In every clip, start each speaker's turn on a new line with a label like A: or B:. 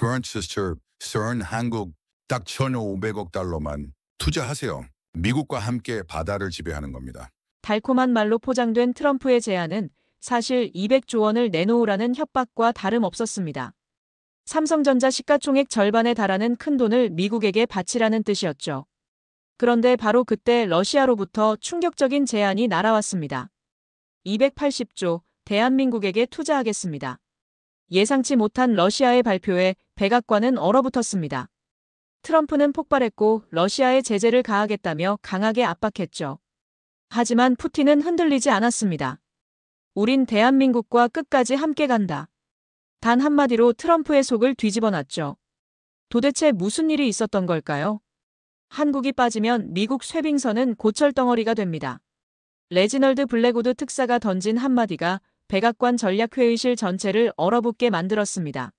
A: current sister CERN 한국 딱 1,500억 달러만 투자하세요. 미국과 함께 바다를 지배하는 겁니다.
B: 달콤한 말로 포장된 트럼프의 제안은 사실 200조 원을 내놓으라는 협박과 다름없었습니다. 삼성전자 시가총액 절반에 달하는 큰 돈을 미국에게 바치라는 뜻이었죠. 그런데 바로 그때 러시아로부터 충격적인 제안이 날아왔습니다. 280조, 대한민국에게 투자하겠습니다. 예상치 못한 러시아의 발표에 백악관은 얼어붙었습니다. 트럼프는 폭발했고 러시아에 제재를 가하겠다며 강하게 압박했죠. 하지만 푸틴은 흔들리지 않았습니다. 우린 대한민국과 끝까지 함께 간다. 단 한마디로 트럼프의 속을 뒤집어놨죠. 도대체 무슨 일이 있었던 걸까요? 한국이 빠지면 미국 쇠빙선은 고철덩어리가 됩니다. 레지널드 블랙우드 특사가 던진 한마디가 백악관 전략회의실 전체를 얼어붙게 만들었습니다.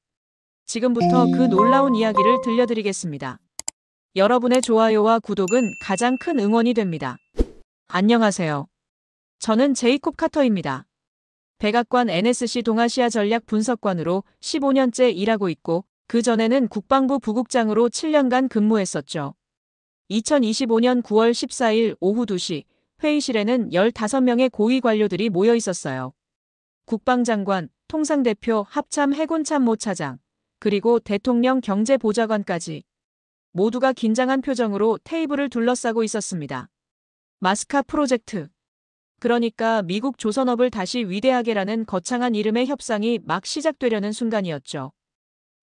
B: 지금부터 그 놀라운 이야기를 들려드리겠습니다. 여러분의 좋아요와 구독은 가장 큰 응원이 됩니다. 안녕하세요. 저는 제이콥 카터입니다. 백악관 NSC 동아시아 전략 분석관으로 15년째 일하고 있고 그 전에는 국방부 부국장으로 7년간 근무했었죠. 2025년 9월 14일 오후 2시 회의실에는 15명의 고위 관료들이 모여 있었어요. 국방장관, 통상대표, 합참 해군참모차장, 그리고 대통령 경제보좌관까지 모두가 긴장한 표정으로 테이블을 둘러싸고 있었습니다. 마스카 프로젝트. 그러니까 미국 조선업을 다시 위대하게라는 거창한 이름의 협상이 막 시작되려는 순간이었죠.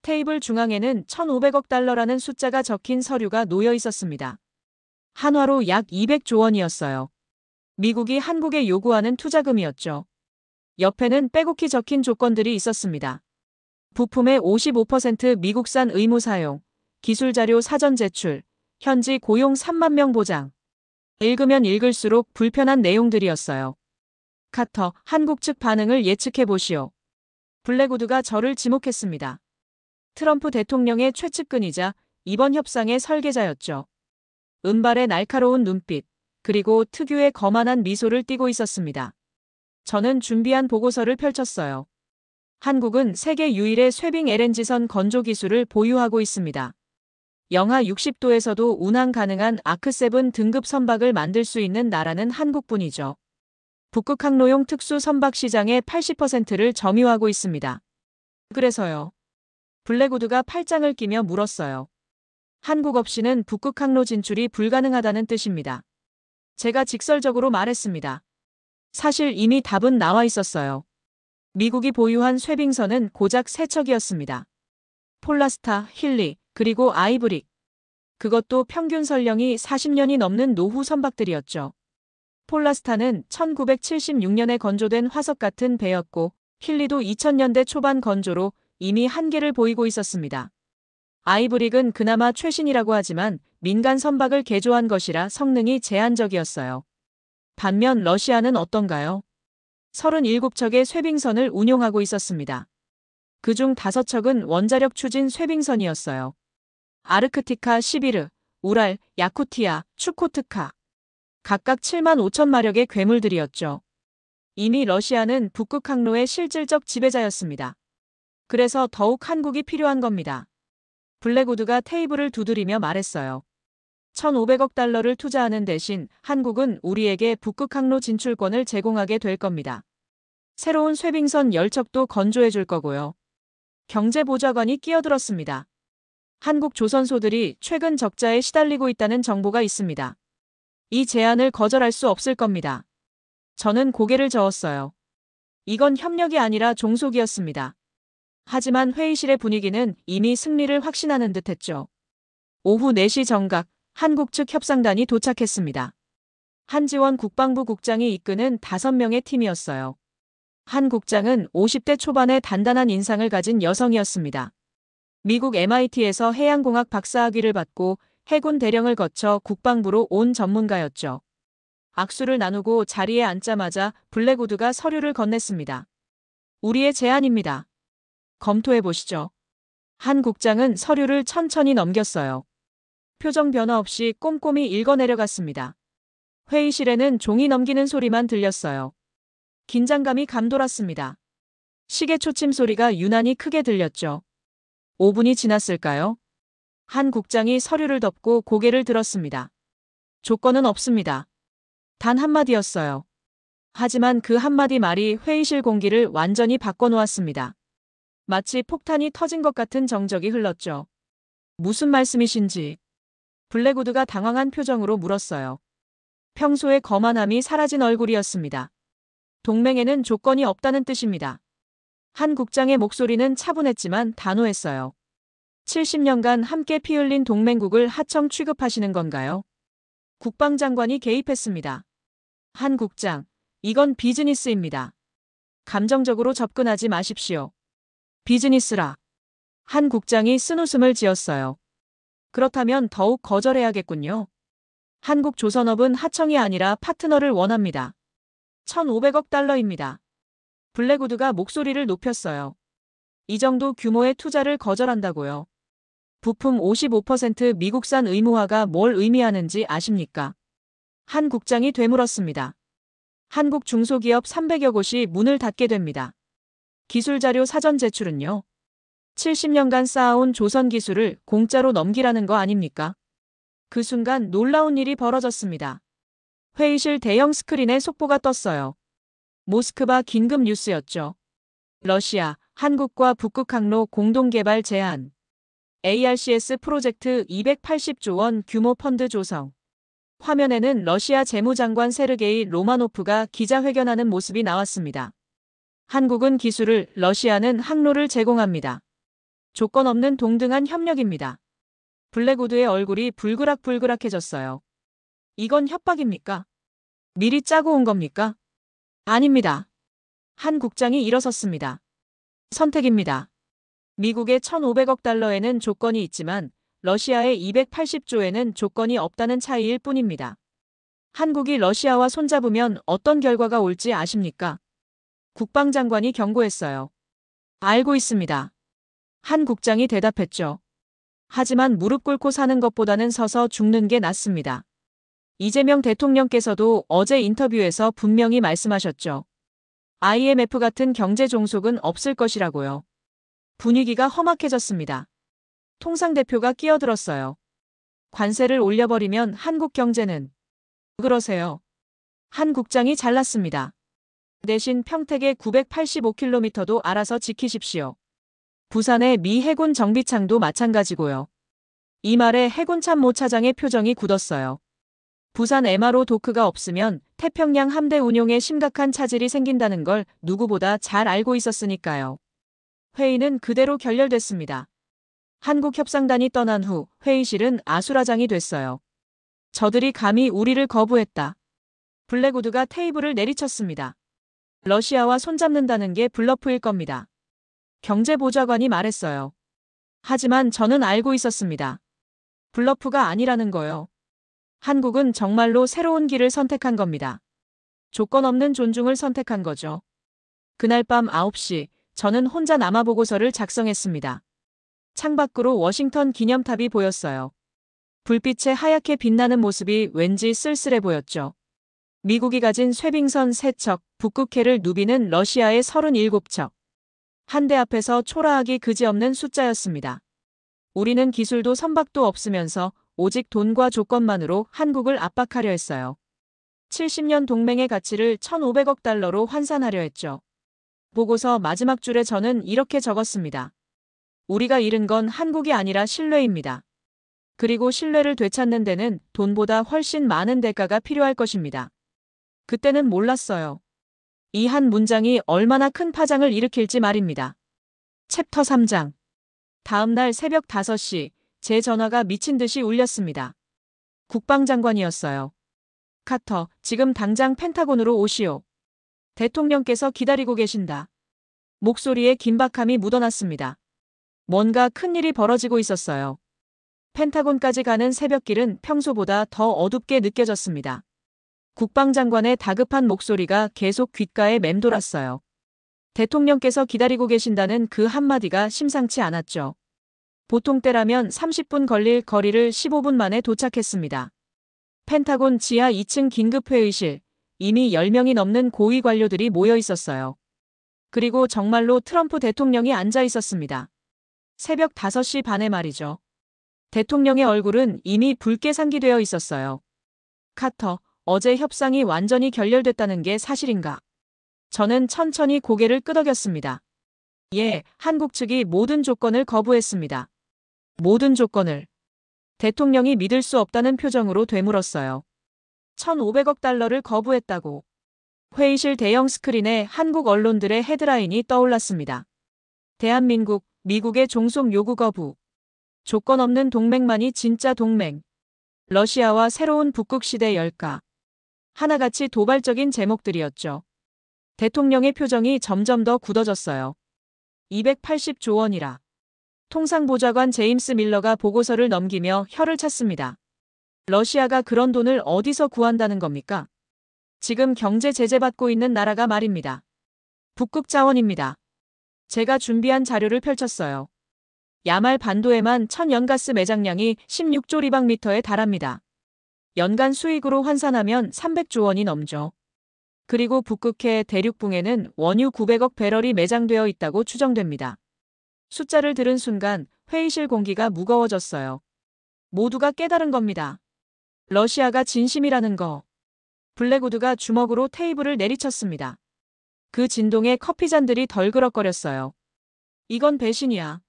B: 테이블 중앙에는 1,500억 달러라는 숫자가 적힌 서류가 놓여 있었습니다. 한화로 약 200조 원이었어요. 미국이 한국에 요구하는 투자금이었죠. 옆에는 빼곡히 적힌 조건들이 있었습니다. 부품의 55% 미국산 의무 사용, 기술자료 사전 제출, 현지 고용 3만 명 보장. 읽으면 읽을수록 불편한 내용들이었어요. 카터, 한국 측 반응을 예측해 보시오. 블랙우드가 저를 지목했습니다. 트럼프 대통령의 최측근이자 이번 협상의 설계자였죠. 은발의 날카로운 눈빛, 그리고 특유의 거만한 미소를 띠고 있었습니다. 저는 준비한 보고서를 펼쳤어요. 한국은 세계 유일의 쇠빙 LNG선 건조 기술을 보유하고 있습니다. 영하 60도에서도 운항 가능한 아크7 등급 선박을 만들 수 있는 나라는 한국뿐이죠. 북극 항로용 특수 선박 시장의 80%를 점유하고 있습니다. 그래서요. 블랙우드가 팔짱을 끼며 물었어요. 한국 없이는 북극 항로 진출이 불가능하다는 뜻입니다. 제가 직설적으로 말했습니다. 사실 이미 답은 나와 있었어요. 미국이 보유한 쇠빙선은 고작 3척이었습니다. 폴라스타, 힐리, 그리고 아이브릭. 그것도 평균 선령이 40년이 넘는 노후 선박들이었죠. 폴라스타는 1976년에 건조된 화석 같은 배였고 힐리도 2000년대 초반 건조로 이미 한계를 보이고 있었습니다. 아이브릭은 그나마 최신이라고 하지만 민간 선박을 개조한 것이라 성능이 제한적이었어요. 반면 러시아는 어떤가요? 37척의 쇠빙선을 운용하고 있었습니다. 그중 5척은 원자력 추진 쇠빙선이었어요. 아르크티카 11르, 우랄, 야쿠티아, 추코트카. 각각 7만 5천 마력의 괴물들이었죠. 이미 러시아는 북극 항로의 실질적 지배자였습니다. 그래서 더욱 한국이 필요한 겁니다. 블랙우드가 테이블을 두드리며 말했어요. 1,500억 달러를 투자하는 대신 한국은 우리에게 북극 항로 진출권을 제공하게 될 겁니다. 새로운 쇠빙선 10척도 건조해 줄 거고요. 경제보좌관이 끼어들었습니다. 한국 조선소들이 최근 적자에 시달리고 있다는 정보가 있습니다. 이 제안을 거절할 수 없을 겁니다. 저는 고개를 저었어요. 이건 협력이 아니라 종속이었습니다. 하지만 회의실의 분위기는 이미 승리를 확신하는 듯했죠. 오후 4시 정각, 한국 측 협상단이 도착했습니다. 한지원 국방부 국장이 이끄는 5명의 팀이었어요. 한 국장은 50대 초반의 단단한 인상을 가진 여성이었습니다. 미국 MIT에서 해양공학 박사학위를 받고 해군 대령을 거쳐 국방부로 온 전문가였죠. 악수를 나누고 자리에 앉자마자 블랙우드가 서류를 건넸습니다. 우리의 제안입니다. 검토해 보시죠. 한 국장은 서류를 천천히 넘겼어요. 표정 변화 없이 꼼꼼히 읽어내려갔습니다. 회의실에는 종이 넘기는 소리만 들렸어요. 긴장감이 감돌았습니다. 시계 초침 소리가 유난히 크게 들렸죠. 5분이 지났을까요? 한 국장이 서류를 덮고 고개를 들었습니다. 조건은 없습니다. 단 한마디였어요. 하지만 그 한마디 말이 회의실 공기를 완전히 바꿔놓았습니다. 마치 폭탄이 터진 것 같은 정적이 흘렀죠. 무슨 말씀이신지 블랙우드가 당황한 표정으로 물었어요. 평소의 거만함이 사라진 얼굴이었습니다. 동맹에는 조건이 없다는 뜻입니다. 한 국장의 목소리는 차분했지만 단호했어요. 70년간 함께 피 흘린 동맹국을 하청 취급하시는 건가요? 국방장관이 개입했습니다. 한 국장, 이건 비즈니스입니다. 감정적으로 접근하지 마십시오. 비즈니스라. 한 국장이 쓴웃음을 지었어요. 그렇다면 더욱 거절해야겠군요. 한국조선업은 하청이 아니라 파트너를 원합니다. 1,500억 달러입니다. 블랙우드가 목소리를 높였어요. 이 정도 규모의 투자를 거절한다고요. 부품 55% 미국산 의무화가 뭘 의미하는지 아십니까? 한 국장이 되물었습니다. 한국 중소기업 300여 곳이 문을 닫게 됩니다. 기술자료 사전 제출은요? 70년간 쌓아온 조선 기술을 공짜로 넘기라는 거 아닙니까? 그 순간 놀라운 일이 벌어졌습니다. 회의실 대형 스크린에 속보가 떴어요. 모스크바 긴급 뉴스였죠. 러시아, 한국과 북극 항로 공동개발 제안. ARCS 프로젝트 280조 원 규모 펀드 조성. 화면에는 러시아 재무장관 세르게이 로마노프가 기자회견하는 모습이 나왔습니다. 한국은 기술을, 러시아는 항로를 제공합니다. 조건 없는 동등한 협력입니다. 블랙우드의 얼굴이 불그락불그락해졌어요. 이건 협박입니까? 미리 짜고 온 겁니까? 아닙니다. 한 국장이 일어섰습니다. 선택입니다. 미국의 1,500억 달러에는 조건이 있지만 러시아의 280조에는 조건이 없다는 차이일 뿐입니다. 한국이 러시아와 손잡으면 어떤 결과가 올지 아십니까? 국방장관이 경고했어요. 알고 있습니다. 한 국장이 대답했죠. 하지만 무릎 꿇고 사는 것보다는 서서 죽는 게 낫습니다. 이재명 대통령께서도 어제 인터뷰에서 분명히 말씀하셨죠. IMF 같은 경제 종속은 없을 것이라고요. 분위기가 험악해졌습니다. 통상대표가 끼어들었어요. 관세를 올려버리면 한국 경제는. 그러세요. 한 국장이 잘랐습니다. 대신 평택의 985km도 알아서 지키십시오. 부산의 미 해군 정비창도 마찬가지고요. 이 말에 해군 참모 차장의 표정이 굳었어요. 부산 MRO 도크가 없으면 태평양 함대 운용에 심각한 차질이 생긴다는 걸 누구보다 잘 알고 있었으니까요. 회의는 그대로 결렬됐습니다. 한국협상단이 떠난 후 회의실은 아수라장이 됐어요. 저들이 감히 우리를 거부했다. 블랙우드가 테이블을 내리쳤습니다. 러시아와 손잡는다는 게 블러프일 겁니다. 경제보좌관이 말했어요. 하지만 저는 알고 있었습니다. 블러프가 아니라는 거요. 한국은 정말로 새로운 길을 선택한 겁니다. 조건 없는 존중을 선택한 거죠. 그날 밤 9시 저는 혼자 남아보고서를 작성했습니다. 창밖으로 워싱턴 기념탑이 보였어요. 불빛에 하얗게 빛나는 모습이 왠지 쓸쓸해 보였죠. 미국이 가진 쇠빙선 3척, 북극해를 누비는 러시아의 37척. 한 대 앞에서 초라하기 그지없는 숫자였습니다. 우리는 기술도 선박도 없으면서 오직 돈과 조건만으로 한국을 압박하려 했어요. 70년 동맹의 가치를 1,500억 달러로 환산하려 했죠. 보고서 마지막 줄에 저는 이렇게 적었습니다. 우리가 잃은 건 한국이 아니라 신뢰입니다. 그리고 신뢰를 되찾는 데는 돈보다 훨씬 많은 대가가 필요할 것입니다. 그때는 몰랐어요. 이 한 문장이 얼마나 큰 파장을 일으킬지 말입니다. 챕터 3장. 다음 날 새벽 5시 제 전화가 미친 듯이 울렸습니다. 국방장관이었어요. 카터, 지금 당장 펜타곤으로 오시오. 대통령께서 기다리고 계신다. 목소리에 긴박함이 묻어났습니다. 뭔가 큰일이 벌어지고 있었어요. 펜타곤까지 가는 새벽길은 평소보다 더 어둡게 느껴졌습니다. 국방장관의 다급한 목소리가 계속 귓가에 맴돌았어요. 대통령께서 기다리고 계신다는 그 한마디가 심상치 않았죠. 보통 때라면 30분 걸릴 거리를 15분 만에 도착했습니다. 펜타곤 지하 2층 긴급회의실, 이미 10명이 넘는 고위 관료들이 모여 있었어요. 그리고 정말로 트럼프 대통령이 앉아 있었습니다. 새벽 5시 반에 말이죠. 대통령의 얼굴은 이미 붉게 상기되어 있었어요. 카터, 어제 협상이 완전히 결렬됐다는 게 사실인가? 저는 천천히 고개를 끄덕였습니다. 예, 한국 측이 모든 조건을 거부했습니다. 모든 조건을. 대통령이 믿을 수 없다는 표정으로 되물었어요. 1,500억 달러를 거부했다고. 회의실 대형 스크린에 한국 언론들의 헤드라인이 떠올랐습니다. 대한민국, 미국의 종속 요구 거부. 조건 없는 동맹만이 진짜 동맹. 러시아와 새로운 북극 시대 열까. 하나같이 도발적인 제목들이었죠. 대통령의 표정이 점점 더 굳어졌어요. 280조 원이라. 통상보좌관 제임스 밀러가 보고서를 넘기며 혀를 찼습니다. 러시아가 그런 돈을 어디서 구한다는 겁니까? 지금 경제 제재받고 있는 나라가 말입니다. 북극 자원입니다. 제가 준비한 자료를 펼쳤어요. 야말 반도에만 천연가스 매장량이 16조 리방미터에 달합니다. 연간 수익으로 환산하면 300조 원이 넘죠. 그리고 북극해 대륙붕에는 원유 900억 배럴이 매장되어 있다고 추정됩니다. 숫자를 들은 순간 회의실 공기가 무거워졌어요. 모두가 깨달은 겁니다. 러시아가 진심이라는 거. 블랙우드가 주먹으로 테이블을 내리쳤습니다. 그 진동에 커피잔들이 덜그럭거렸어요. 이건 배신이야.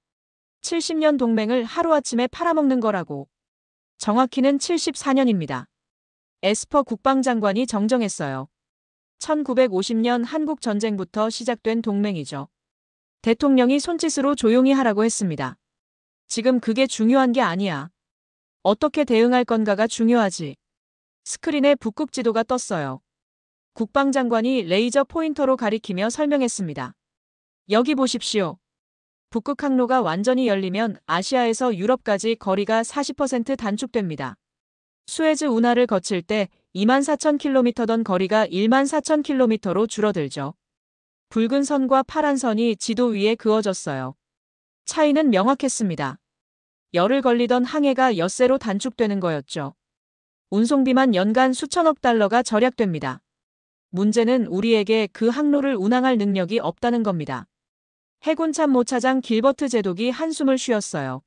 B: 70년 동맹을 하루아침에 팔아먹는 거라고. 정확히는 74년입니다. 에스퍼 국방장관이 정정했어요. 1950년 한국 전쟁부터 시작된 동맹이죠. 대통령이 손짓으로 조용히 하라고 했습니다. 지금 그게 중요한 게 아니야. 어떻게 대응할 건가가 중요하지. 스크린에 북극 지도가 떴어요. 국방장관이 레이저 포인터로 가리키며 설명했습니다. 여기 보십시오. 북극 항로가 완전히 열리면 아시아에서 유럽까지 거리가 40% 단축됩니다. 수에즈 운하를 거칠 때 24,000km던 거리가 14,000km로 줄어들죠. 붉은 선과 파란 선이 지도 위에 그어졌어요. 차이는 명확했습니다. 열흘 걸리던 항해가 엿새로 단축되는 거였죠. 운송비만 연간 수천억 달러가 절약됩니다. 문제는 우리에게 그 항로를 운항할 능력이 없다는 겁니다. 해군 참모차장 길버트 제독이 한숨을 쉬었어요.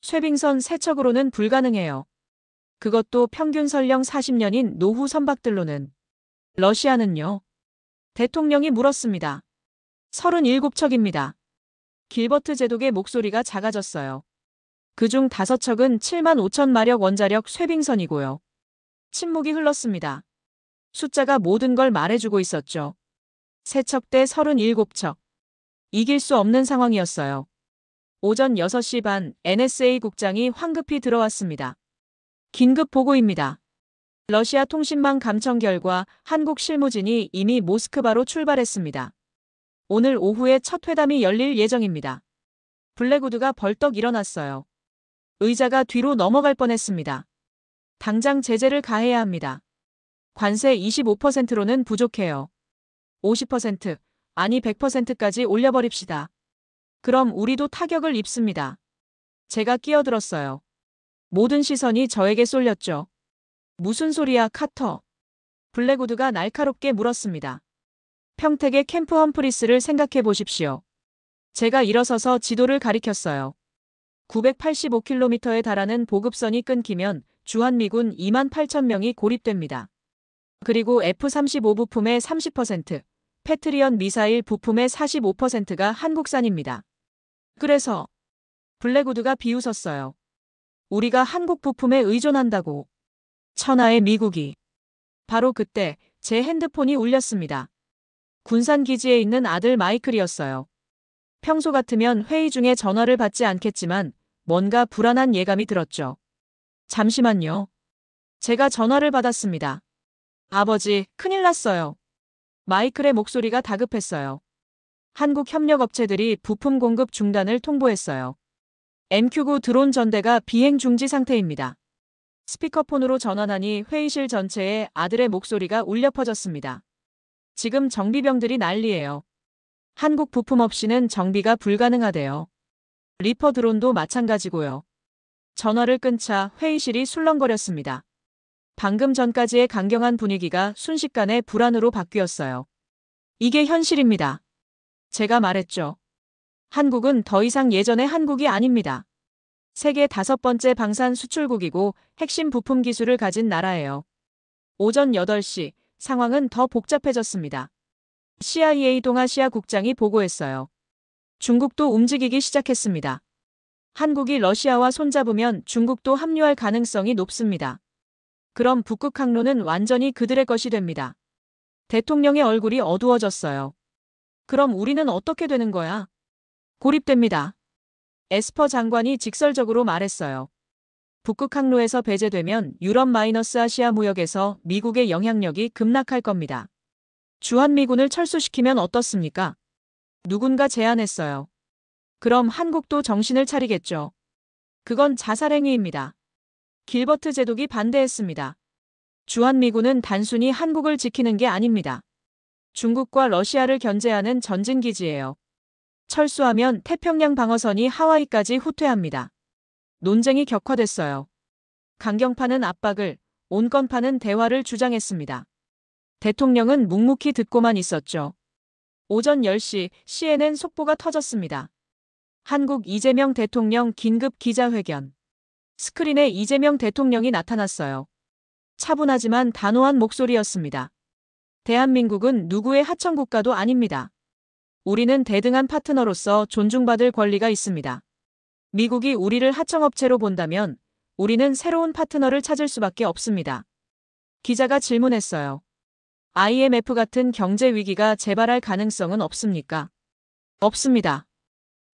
B: 쇠빙선 세척으로는 불가능해요. 그것도 평균 설령 40년인 노후 선박들로는. 러시아는요? 대통령이 물었습니다. 37척입니다. 길버트 제독의 목소리가 작아졌어요. 그중 5척은 7만 5천 마력 원자력 쇠빙선이고요. 침묵이 흘렀습니다. 숫자가 모든 걸 말해주고 있었죠. 3척 대 37척. 이길 수 없는 상황이었어요. 오전 6시 반 NSA 국장이 황급히 들어왔습니다. 긴급 보고입니다. 러시아 통신망 감청 결과 한국 실무진이 이미 모스크바로 출발했습니다. 오늘 오후에 첫 회담이 열릴 예정입니다. 블랙우드가 벌떡 일어났어요. 의자가 뒤로 넘어갈 뻔했습니다. 당장 제재를 가해야 합니다. 관세 25%로는 부족해요. 50%, 아니 100%까지 올려버립시다. 그럼 우리도 타격을 입습니다. 제가 끼어들었어요. 모든 시선이 저에게 쏠렸죠. 무슨 소리야, 카터? 블랙우드가 날카롭게 물었습니다. 평택의 캠프 험프리스를 생각해 보십시오. 제가 일어서서 지도를 가리켰어요. 985km에 달하는 보급선이 끊기면 주한미군 28,000명이 고립됩니다. 그리고 F-35 부품의 30%, 패트리언 미사일 부품의 45%가 한국산입니다. 그래서 블랙우드가 비웃었어요. 우리가 한국 부품에 의존한다고. 천하의 미국이. 바로 그때 제 핸드폰이 울렸습니다. 군산기지에 있는 아들 마이클이었어요. 평소 같으면 회의 중에 전화를 받지 않겠지만 뭔가 불안한 예감이 들었죠. 잠시만요. 제가 전화를 받았습니다. 아버지, 큰일 났어요. 마이클의 목소리가 다급했어요. 한국 협력업체들이 부품 공급 중단을 통보했어요. MQ-9 드론 전대가 비행 중지 상태입니다. 스피커폰으로 전환하니 회의실 전체에 아들의 목소리가 울려 퍼졌습니다. 지금 정비병들이 난리예요. 한국 부품 없이는 정비가 불가능하대요. 리퍼 드론도 마찬가지고요. 전화를 끊자 회의실이 술렁거렸습니다. 방금 전까지의 강경한 분위기가 순식간에 불안으로 바뀌었어요. 이게 현실입니다. 제가 말했죠. 한국은 더 이상 예전의 한국이 아닙니다. 세계 5번째 방산 수출국이고 핵심 부품 기술을 가진 나라예요. 오전 8시, 상황은 더 복잡해졌습니다. CIA 동아시아 국장이 보고했어요. 중국도 움직이기 시작했습니다. 한국이 러시아와 손잡으면 중국도 합류할 가능성이 높습니다. 그럼 북극 항로는 완전히 그들의 것이 됩니다. 대통령의 얼굴이 어두워졌어요. 그럼 우리는 어떻게 되는 거야? 고립됩니다. 에스퍼 장관이 직설적으로 말했어요. 북극 항로에서 배제되면 유럽-아시아 무역에서 미국의 영향력이 급락할 겁니다. 주한미군을 철수시키면 어떻습니까? 누군가 제안했어요. 그럼 한국도 정신을 차리겠죠. 그건 자살행위입니다. 길버트 제독이 반대했습니다. 주한미군은 단순히 한국을 지키는 게 아닙니다. 중국과 러시아를 견제하는 전진기지예요. 철수하면 태평양 방어선이 하와이까지 후퇴합니다. 논쟁이 격화됐어요. 강경파는 압박을, 온건파는 대화를 주장했습니다. 대통령은 묵묵히 듣고만 있었죠. 오전 10시 CNN 속보가 터졌습니다. 한국 이재명 대통령 긴급 기자회견. 스크린에 이재명 대통령이 나타났어요. 차분하지만 단호한 목소리였습니다. 대한민국은 누구의 하청국가도 아닙니다. 우리는 대등한 파트너로서 존중받을 권리가 있습니다. 미국이 우리를 하청업체로 본다면 우리는 새로운 파트너를 찾을 수밖에 없습니다. 기자가 질문했어요. IMF 같은 경제 위기가 재발할 가능성은 없습니까? 없습니다.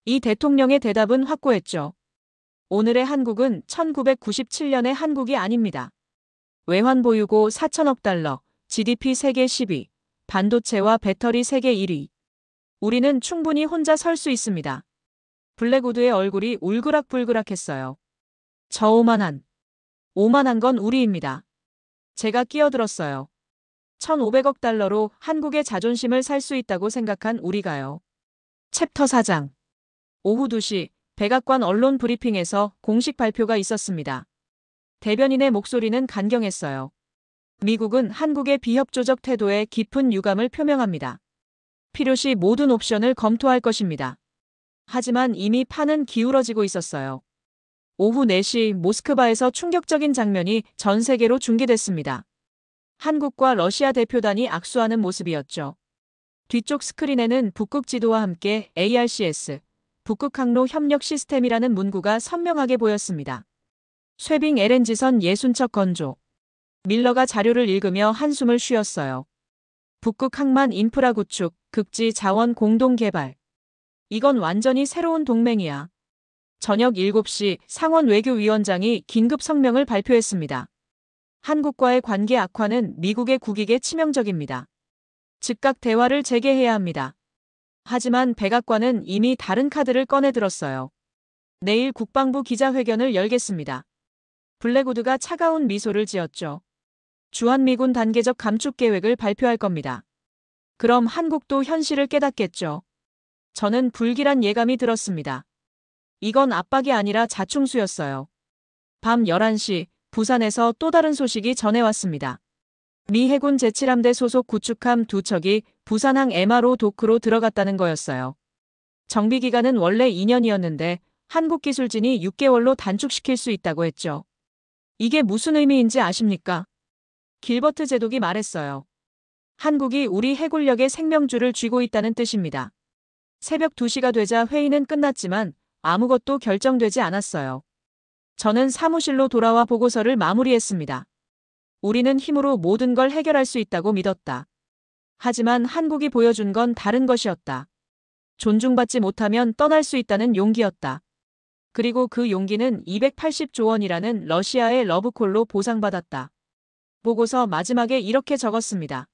B: 이 대통령의 대답은 확고했죠. 오늘의 한국은 1997년의 한국이 아닙니다. 외환 보유고 4천억 달러, GDP 세계 10위, 반도체와 배터리 세계 1위. 우리는 충분히 혼자 설 수 있습니다. 블랙우드의 얼굴이 울그락불그락했어요. 저 오만한 건 우리입니다. 제가 끼어들었어요. 1,500억 달러로 한국의 자존심을 살 수 있다고 생각한 우리가요. 챕터 4장. 오후 2시 백악관 언론 브리핑에서 공식 발표가 있었습니다. 대변인의 목소리는 간경했어요. 미국은 한국의 비협조적 태도에 깊은 유감을 표명합니다. 필요시 모든 옵션을 검토할 것입니다. 하지만 이미 판은 기울어지고 있었어요. 오후 4시 모스크바에서 충격적인 장면이 전 세계로 중계됐습니다. 한국과 러시아 대표단이 악수하는 모습이었죠. 뒤쪽 스크린에는 북극 지도와 함께 ARCS, 북극항로 협력 시스템이라는 문구가 선명하게 보였습니다. 쇠빙 LNG선 60척 건조. 밀러가 자료를 읽으며 한숨을 쉬었어요. 북극 항만 인프라 구축, 극지 자원 공동 개발. 이건 완전히 새로운 동맹이야. 저녁 7시 상원 외교위원장이 긴급 성명을 발표했습니다. 한국과의 관계 악화는 미국의 국익에 치명적입니다. 즉각 대화를 재개해야 합니다. 하지만 백악관은 이미 다른 카드를 꺼내 들었어요. 내일 국방부 기자회견을 열겠습니다. 블랙우드가 차가운 미소를 지었죠. 주한미군 단계적 감축 계획을 발표할 겁니다. 그럼 한국도 현실을 깨닫겠죠. 저는 불길한 예감이 들었습니다. 이건 압박이 아니라 자충수였어요. 밤 11시 부산에서 또 다른 소식이 전해왔습니다. 미 해군 제7함대 소속 구축함 2척이 부산항 MRO 도크로 들어갔다는 거였어요. 정비 기간은 원래 2년이었는데 한국 기술진이 6개월로 단축시킬 수 있다고 했죠. 이게 무슨 의미인지 아십니까? 길버트 제독이 말했어요. 한국이 우리 해군력의 생명줄을 쥐고 있다는 뜻입니다. 새벽 2시가 되자 회의는 끝났지만 아무것도 결정되지 않았어요. 저는 사무실로 돌아와 보고서를 마무리했습니다. 우리는 힘으로 모든 걸 해결할 수 있다고 믿었다. 하지만 한국이 보여준 건 다른 것이었다. 존중받지 못하면 떠날 수 있다는 용기였다. 그리고 그 용기는 280조 원이라는 러시아의 러브콜로 보상받았다. 보고서 마지막에 이렇게 적었습니다.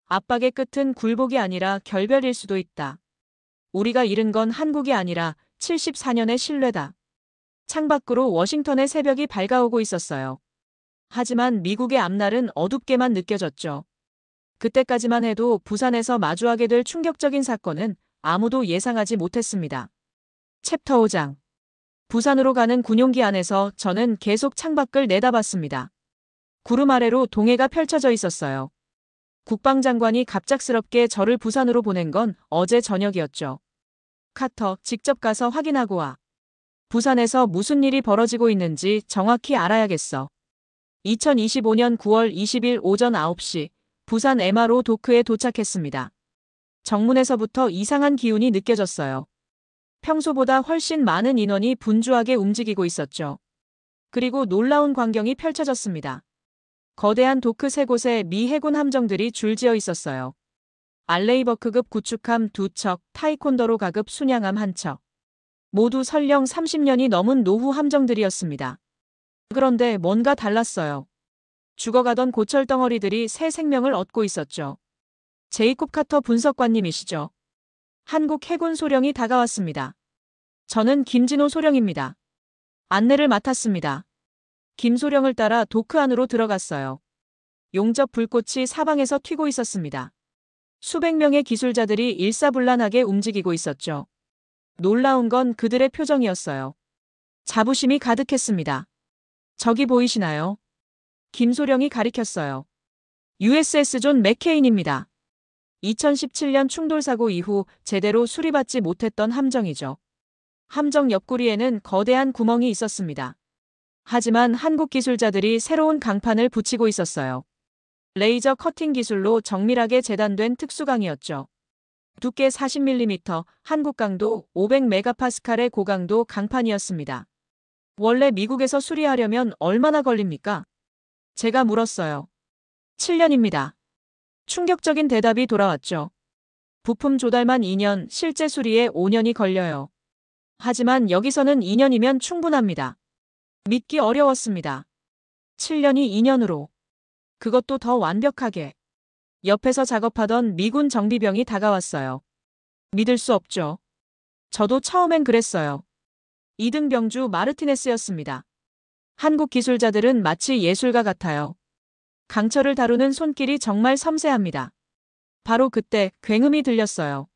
B: 압박의 끝은 굴복이 아니라 결별일 수도 있다. 우리가 잃은 건 한국이 아니라 74년의 신뢰다. 창밖으로 워싱턴의 새벽이 밝아오고 있었어요. 하지만 미국의 앞날은 어둡게만 느껴졌죠. 그때까지만 해도 부산에서 마주하게 될 충격적인 사건은 아무도 예상하지 못했습니다. 챕터 5장. 부산으로 가는 군용기 안에서 저는 계속 창밖을 내다봤습니다. 구름 아래로 동해가 펼쳐져 있었어요. 국방장관이 갑작스럽게 저를 부산으로 보낸 건 어제 저녁이었죠. 카터, 직접 가서 확인하고 와. 부산에서 무슨 일이 벌어지고 있는지 정확히 알아야겠어. 2025년 9월 20일 오전 9시 부산 MRO 도크에 도착했습니다. 정문에서부터 이상한 기운이 느껴졌어요. 평소보다 훨씬 많은 인원이 분주하게 움직이고 있었죠. 그리고 놀라운 광경이 펼쳐졌습니다. 거대한 도크 세 곳에 미 해군 함정들이 줄지어 있었어요. 알레이버크급 구축함 2척, 타이콘더로 가급 순양함 1척. 모두 설령 30년이 넘은 노후 함정들이었습니다. 그런데 뭔가 달랐어요. 죽어가던 고철 덩어리들이 새 생명을 얻고 있었죠. 제이콥 카터 분석관님이시죠. 한국 해군 소령이 다가왔습니다. 저는 김진호 소령입니다. 안내를 맡았습니다. 김 소령을 따라 도크 안으로 들어갔어요. 용접 불꽃이 사방에서 튀고 있었습니다. 수백 명의 기술자들이 일사불란하게 움직이고 있었죠. 놀라운 건 그들의 표정이었어요. 자부심이 가득했습니다. 저기 보이시나요? 김소령이 가리켰어요. USS 존 맥케인입니다. 2017년 충돌사고 이후 제대로 수리받지 못했던 함정이죠. 함정 옆구리에는 거대한 구멍이 있었습니다. 하지만 한국 기술자들이 새로운 강판을 붙이고 있었어요. 레이저 커팅 기술로 정밀하게 재단된 특수강이었죠. 두께 40mm, 한국 강도 500메가파스칼의 고강도 강판이었습니다. 원래 미국에서 수리하려면 얼마나 걸립니까? 제가 물었어요. 7년입니다. 충격적인 대답이 돌아왔죠. 부품 조달만 2년, 실제 수리에 5년이 걸려요. 하지만 여기서는 2년이면 충분합니다. 믿기 어려웠습니다. 7년이 2년으로. 그것도 더 완벽하게. 옆에서 작업하던 미군 정비병이 다가왔어요. 믿을 수 없죠. 저도 처음엔 그랬어요. 2등 병주 마르티네스였습니다. 한국 기술자들은 마치 예술가 같아요. 강철을 다루는 손길이 정말 섬세합니다. 바로 그때 굉음이 들렸어요.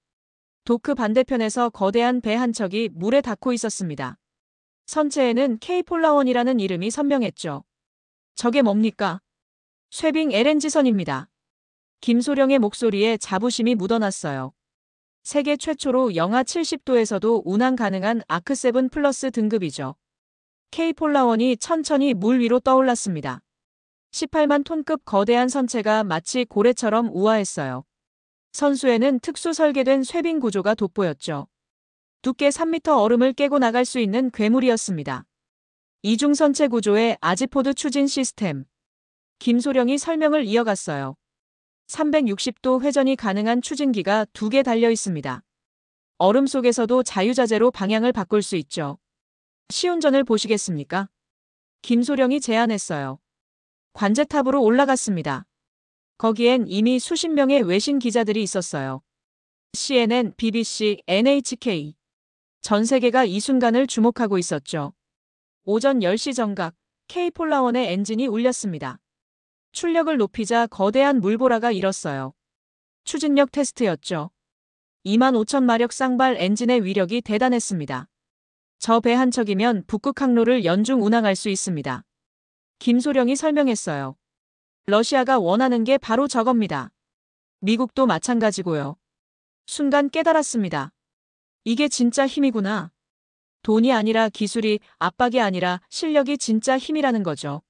B: 도크 반대편에서 거대한 배 한 척이 물에 닿고 있었습니다. 선체에는 K폴라원이라는 이름이 선명했죠. 저게 뭡니까? 쇠빙 LNG선입니다. 김소령의 목소리에 자부심이 묻어났어요. 세계 최초로 영하 70도에서도 운항 가능한 아크7 플러스 등급이죠. K폴라원이 천천히 물 위로 떠올랐습니다. 18만 톤급 거대한 선체가 마치 고래처럼 우아했어요. 선수에는 특수 설계된 쇠빙 구조가 돋보였죠. 두께 3m 얼음을 깨고 나갈 수 있는 괴물이었습니다. 이중 선체 구조의 아지포드 추진 시스템. 김소령이 설명을 이어갔어요. 360도 회전이 가능한 추진기가 2개 달려 있습니다. 얼음 속에서도 자유자재로 방향을 바꿀 수 있죠. 시운전을 보시겠습니까? 김소령이 제안했어요. 관제탑으로 올라갔습니다. 거기엔 이미 수십 명의 외신 기자들이 있었어요. CNN, BBC, NHK. 전 세계가 이 순간을 주목하고 있었죠. 오전 10시 정각, K폴라원의 엔진이 울렸습니다. 출력을 높이자 거대한 물보라가 일었어요. 추진력 테스트였죠. 25,000마력 쌍발 엔진의 위력이 대단했습니다. 저 배 한 척이면 북극 항로를 연중 운항할 수 있습니다. 김소령이 설명했어요. 러시아가 원하는 게 바로 저겁니다. 미국도 마찬가지고요. 순간 깨달았습니다. 이게 진짜 힘이구나. 돈이 아니라 기술이, 압박이 아니라 실력이 진짜 힘이라는 거죠.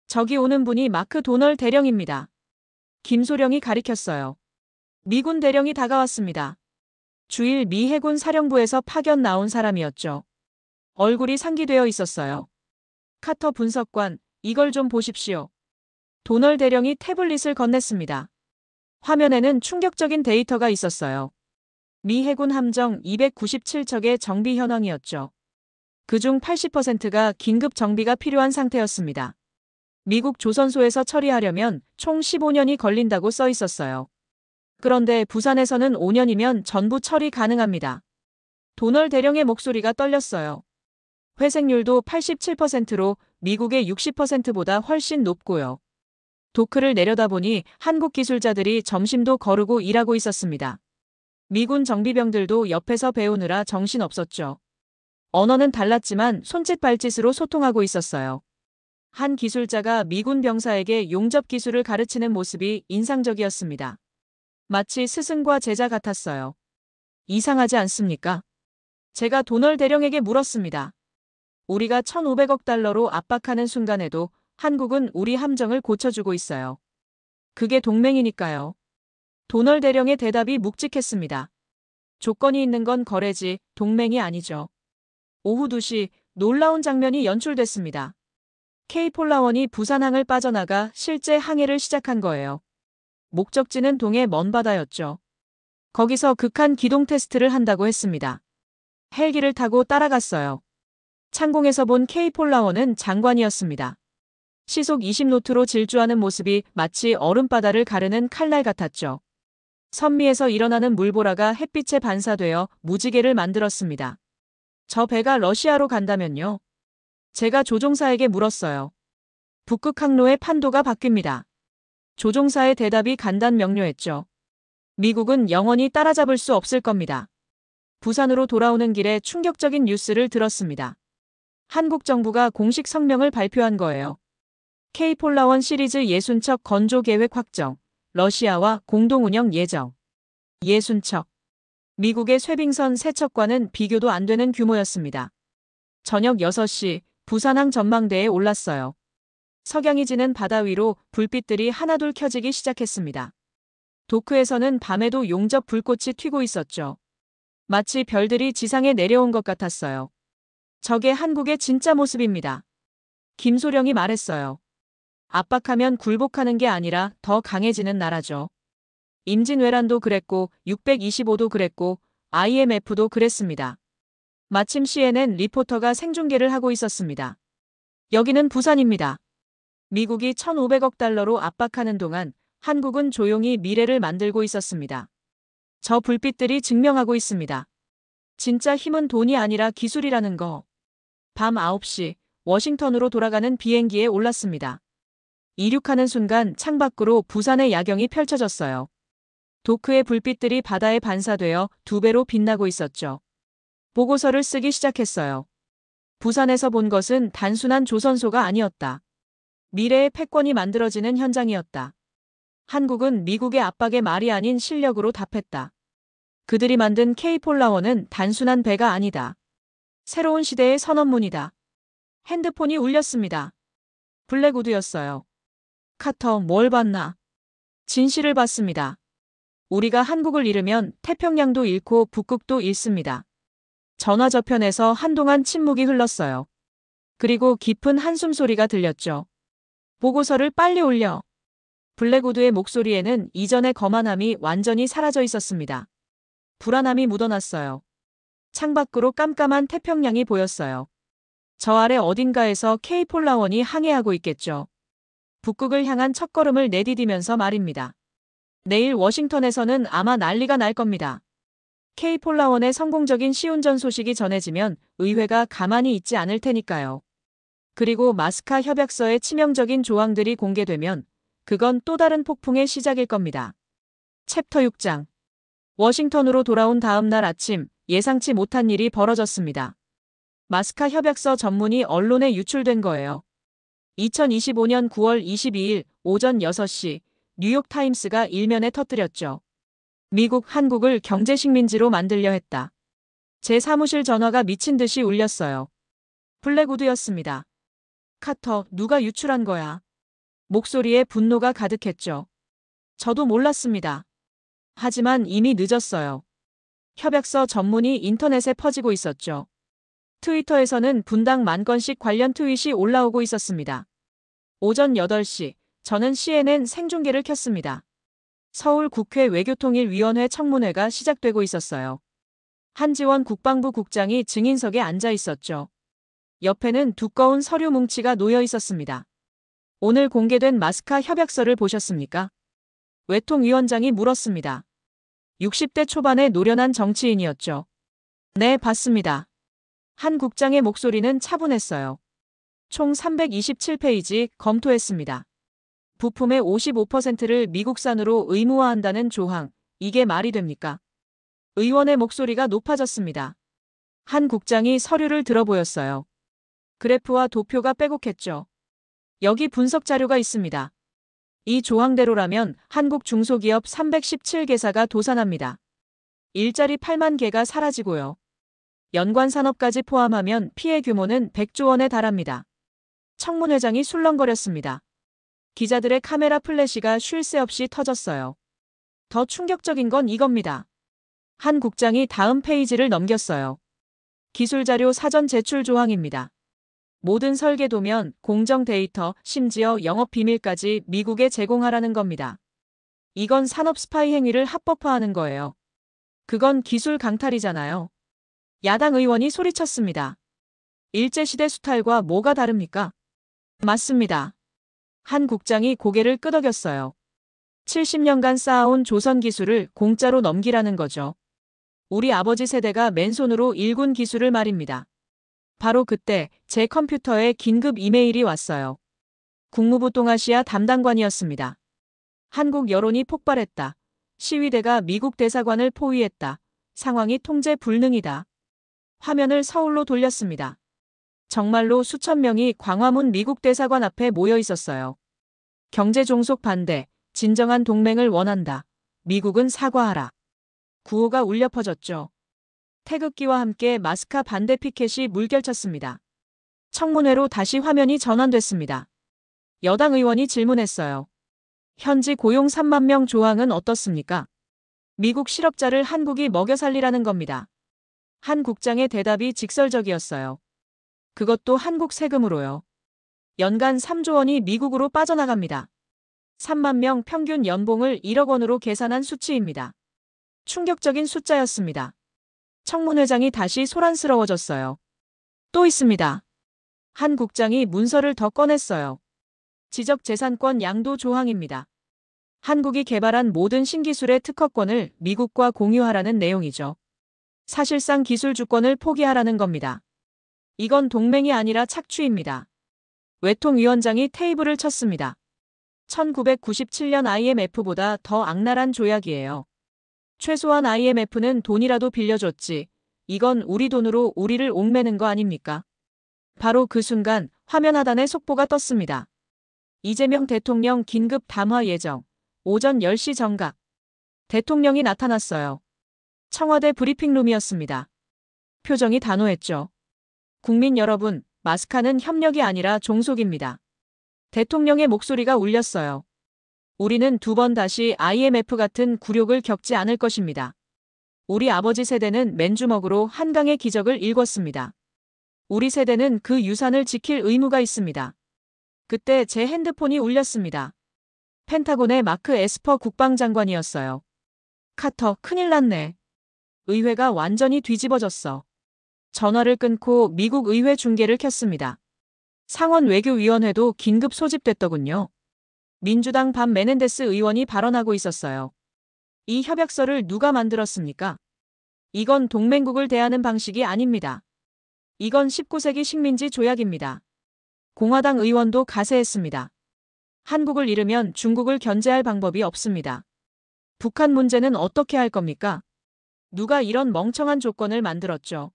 B: 저기 오는 분이 마크 도널 대령입니다. 김소령이 가리켰어요. 미군 대령이 다가왔습니다. 주일 미 해군 사령부에서 파견 나온 사람이었죠. 얼굴이 상기되어 있었어요. 카터 분석관, 이걸 좀 보십시오. 도널 대령이 태블릿을 건넸습니다. 화면에는 충격적인 데이터가 있었어요. 미 해군 함정 297척의 정비 현황이었죠. 그중 80%가 긴급 정비가 필요한 상태였습니다. 미국 조선소에서 처리하려면 총 15년이 걸린다고 써 있었어요. 그런데 부산에서는 5년이면 전부 처리 가능합니다. 도널 대령의 목소리가 떨렸어요. 회생률도 87%로 미국의 60%보다 훨씬 높고요. 도크를 내려다보니 한국 기술자들이 점심도 거르고 일하고 있었습니다. 미군 정비병들도 옆에서 배우느라 정신없었죠. 언어는 달랐지만 손짓 발짓으로 소통하고 있었어요. 한 기술자가 미군 병사에게 용접 기술을 가르치는 모습이 인상적이었습니다. 마치 스승과 제자 같았어요. 이상하지 않습니까? 제가 도널 대령에게 물었습니다. 우리가 1,500억 달러로 압박하는 순간에도 한국은 우리 함정을 고쳐주고 있어요. 그게 동맹이니까요. 도널 대령의 대답이 묵직했습니다. 조건이 있는 건 거래지 동맹이 아니죠. 오후 2시 놀라운 장면이 연출됐습니다. K폴라원이 부산항을 빠져나가 실제 항해를 시작한 거예요. 목적지는 동해 먼바다였죠. 거기서 극한 기동 테스트를 한다고 했습니다. 헬기를 타고 따라갔어요. 창공에서 본 K폴라원은 장관이었습니다. 시속 20노트로 질주하는 모습이 마치 얼음바다를 가르는 칼날 같았죠. 선미에서 일어나는 물보라가 햇빛에 반사되어 무지개를 만들었습니다. 저 배가 러시아로 간다면요? 제가 조종사에게 물었어요. 북극 항로의 판도가 바뀝니다. 조종사의 대답이 간단 명료했죠. 미국은 영원히 따라잡을 수 없을 겁니다. 부산으로 돌아오는 길에 충격적인 뉴스를 들었습니다. 한국 정부가 공식 성명을 발표한 거예요. K폴라원 시리즈 60척 건조 계획 확정, 러시아와 공동 운영 예정. 60척. 미국의 쇠빙선 3척과는 비교도 안 되는 규모였습니다. 저녁 6시 부산항 전망대에 올랐어요. 석양이 지는 바다 위로 불빛들이 하나둘 켜지기 시작했습니다. 도크에서는 밤에도 용접 불꽃이 튀고 있었죠. 마치 별들이 지상에 내려온 것 같았어요. 저게 한국의 진짜 모습입니다. 김소령이 말했어요. 압박하면 굴복하는 게 아니라 더 강해지는 나라죠. 임진왜란도 그랬고 625도 그랬고 IMF도 그랬습니다. 마침 CNN 리포터가 생중계를 하고 있었습니다. 여기는 부산입니다. 미국이 1,500억 달러로 압박하는 동안 한국은 조용히 미래를 만들고 있었습니다. 저 불빛들이 증명하고 있습니다. 진짜 힘은 돈이 아니라 기술이라는 거. 밤 9시 워싱턴으로 돌아가는 비행기에 올랐습니다. 이륙하는 순간 창밖으로 부산의 야경이 펼쳐졌어요. 도크의 불빛들이 바다에 반사되어 2배로 빛나고 있었죠. 보고서를 쓰기 시작했어요. 부산에서 본 것은 단순한 조선소가 아니었다. 미래의 패권이 만들어지는 현장이었다. 한국은 미국의 압박의 말이 아닌 실력으로 답했다. 그들이 만든 K폴라원은 단순한 배가 아니다. 새로운 시대의 선언문이다. 핸드폰이 울렸습니다. 블랙우드였어요. 카터, 뭘 봤나? 진실을 봤습니다. 우리가 한국을 잃으면 태평양도 잃고 북극도 잃습니다. 전화 저편에서 한동안 침묵이 흘렀어요. 그리고 깊은 한숨 소리가 들렸죠. 보고서를 빨리 올려. 블랙우드의 목소리에는 이전의 거만함이 완전히 사라져 있었습니다. 불안함이 묻어났어요. 창밖으로 깜깜한 태평양이 보였어요. 저 아래 어딘가에서 K폴라원이 항해하고 있겠죠. 북극을 향한 첫걸음을 내디디면서 말입니다. 내일 워싱턴에서는 아마 난리가 날 겁니다. K폴라원의 성공적인 시운전 소식이 전해지면 의회가 가만히 있지 않을 테니까요. 그리고 마스카 협약서의 치명적인 조항들이 공개되면 그건 또 다른 폭풍의 시작일 겁니다. 챕터 6장. 워싱턴으로 돌아온 다음 날 아침 예상치 못한 일이 벌어졌습니다. 마스카 협약서 전문이 언론에 유출된 거예요. 2025년 9월 22일 오전 6시 뉴욕타임스가 일면에 터뜨렸죠. 미국 한국을 경제식민지로 만들려 했다. 제 사무실 전화가 미친 듯이 울렸어요. 블랙우드였습니다. 카터, 누가 유출한 거야? 목소리에 분노가 가득했죠. 저도 몰랐습니다. 하지만 이미 늦었어요. 협약서 전문이 인터넷에 퍼지고 있었죠. 트위터에서는 분당 10,000건씩 관련 트윗이 올라오고 있었습니다. 오전 8시 저는 CNN 생중계를 켰습니다. 서울 국회 외교통일위원회 청문회가 시작되고 있었어요. 한지원 국방부 국장이 증인석에 앉아 있었죠. 옆에는 두꺼운 서류 뭉치가 놓여 있었습니다. 오늘 공개된 마스카 협약서를 보셨습니까? 외통위원장이 물었습니다. 60대 초반의 노련한 정치인이었죠. 네, 봤습니다. 한 국장의 목소리는 차분했어요. 총 327페이지 검토했습니다. 부품의 55%를 미국산으로 의무화한다는 조항, 이게 말이 됩니까? 의원의 목소리가 높아졌습니다. 한 국장이 서류를 들어보였어요. 그래프와 도표가 빼곡했죠. 여기 분석 자료가 있습니다. 이 조항대로라면 한국 중소기업 317개사가 도산합니다. 일자리 8만 개가 사라지고요. 연관 산업까지 포함하면 피해 규모는 100조 원에 달합니다. 청문회장이 술렁거렸습니다. 기자들의 카메라 플래시가 쉴 새 없이 터졌어요. 더 충격적인 건 이겁니다. 한 국장이 다음 페이지를 넘겼어요. 기술자료 사전 제출 조항입니다. 모든 설계 도면, 공정 데이터, 심지어 영업 비밀까지 미국에 제공하라는 겁니다. 이건 산업 스파이 행위를 합법화하는 거예요. 그건 기술 강탈이잖아요. 야당 의원이 소리쳤습니다. 일제시대 수탈과 뭐가 다릅니까? 맞습니다. 한 국장이 고개를 끄덕였어요. 70년간 쌓아온 조선 기술을 공짜로 넘기라는 거죠. 우리 아버지 세대가 맨손으로 일군 기술을 말입니다. 바로 그때 제 컴퓨터에 긴급 이메일이 왔어요. 국무부 동아시아 담당관이었습니다. 한국 여론이 폭발했다. 시위대가 미국 대사관을 포위했다. 상황이 통제 불능이다. 화면을 서울로 돌렸습니다. 정말로 수천 명이 광화문 미국 대사관 앞에 모여 있었어요. 경제 종속 반대, 진정한 동맹을 원한다. 미국은 사과하라. 구호가 울려 퍼졌죠. 태극기와 함께 마스카 반대 피켓이 물결쳤습니다. 청문회로 다시 화면이 전환됐습니다. 여당 의원이 질문했어요. 현지 고용 3만 명 조항은 어떻습니까? 미국 실업자를 한국이 먹여 살리라는 겁니다. 한 국장의 대답이 직설적이었어요. 그것도 한국 세금으로요. 연간 3조 원이 미국으로 빠져나갑니다. 3만 명 평균 연봉을 1억 원으로 계산한 수치입니다. 충격적인 숫자였습니다. 청문회장이 다시 소란스러워졌어요. 또 있습니다. 한 국장이 문서를 더 꺼냈어요. 지적재산권 양도 조항입니다. 한국이 개발한 모든 신기술의 특허권을 미국과 공유하라는 내용이죠. 사실상 기술 주권을 포기하라는 겁니다. 이건 동맹이 아니라 착취입니다. 외통위원장이 테이블을 쳤습니다. 1997년 IMF보다 더 악랄한 조약이에요. 최소한 IMF는 돈이라도 빌려줬지. 이건 우리 돈으로 우리를 옥매는 거 아닙니까? 바로 그 순간 화면 하단에 속보가 떴습니다. 이재명 대통령 긴급 담화 예정. 오전 10시 정각. 대통령이 나타났어요. 청와대 브리핑룸이었습니다. 표정이 단호했죠. 국민 여러분, 마스카는 협력이 아니라 종속입니다. 대통령의 목소리가 울렸어요. 우리는 두 번 다시 IMF 같은 굴욕을 겪지 않을 것입니다. 우리 아버지 세대는 맨주먹으로 한강의 기적을 일궜습니다. 우리 세대는 그 유산을 지킬 의무가 있습니다. 그때 제 핸드폰이 울렸습니다. 펜타곤의 마크 에스퍼 국방장관이었어요. 카터, 큰일 났네. 의회가 완전히 뒤집어졌어. 전화를 끊고 미국 의회 중계를 켰습니다. 상원 외교위원회도 긴급 소집됐더군요. 민주당 반 메넨데스 의원이 발언하고 있었어요. 이 협약서를 누가 만들었습니까? 이건 동맹국을 대하는 방식이 아닙니다. 이건 19세기 식민지 조약입니다. 공화당 의원도 가세했습니다. 한국을 잃으면 중국을 견제할 방법이 없습니다. 북한 문제는 어떻게 할 겁니까? 누가 이런 멍청한 조건을 만들었죠?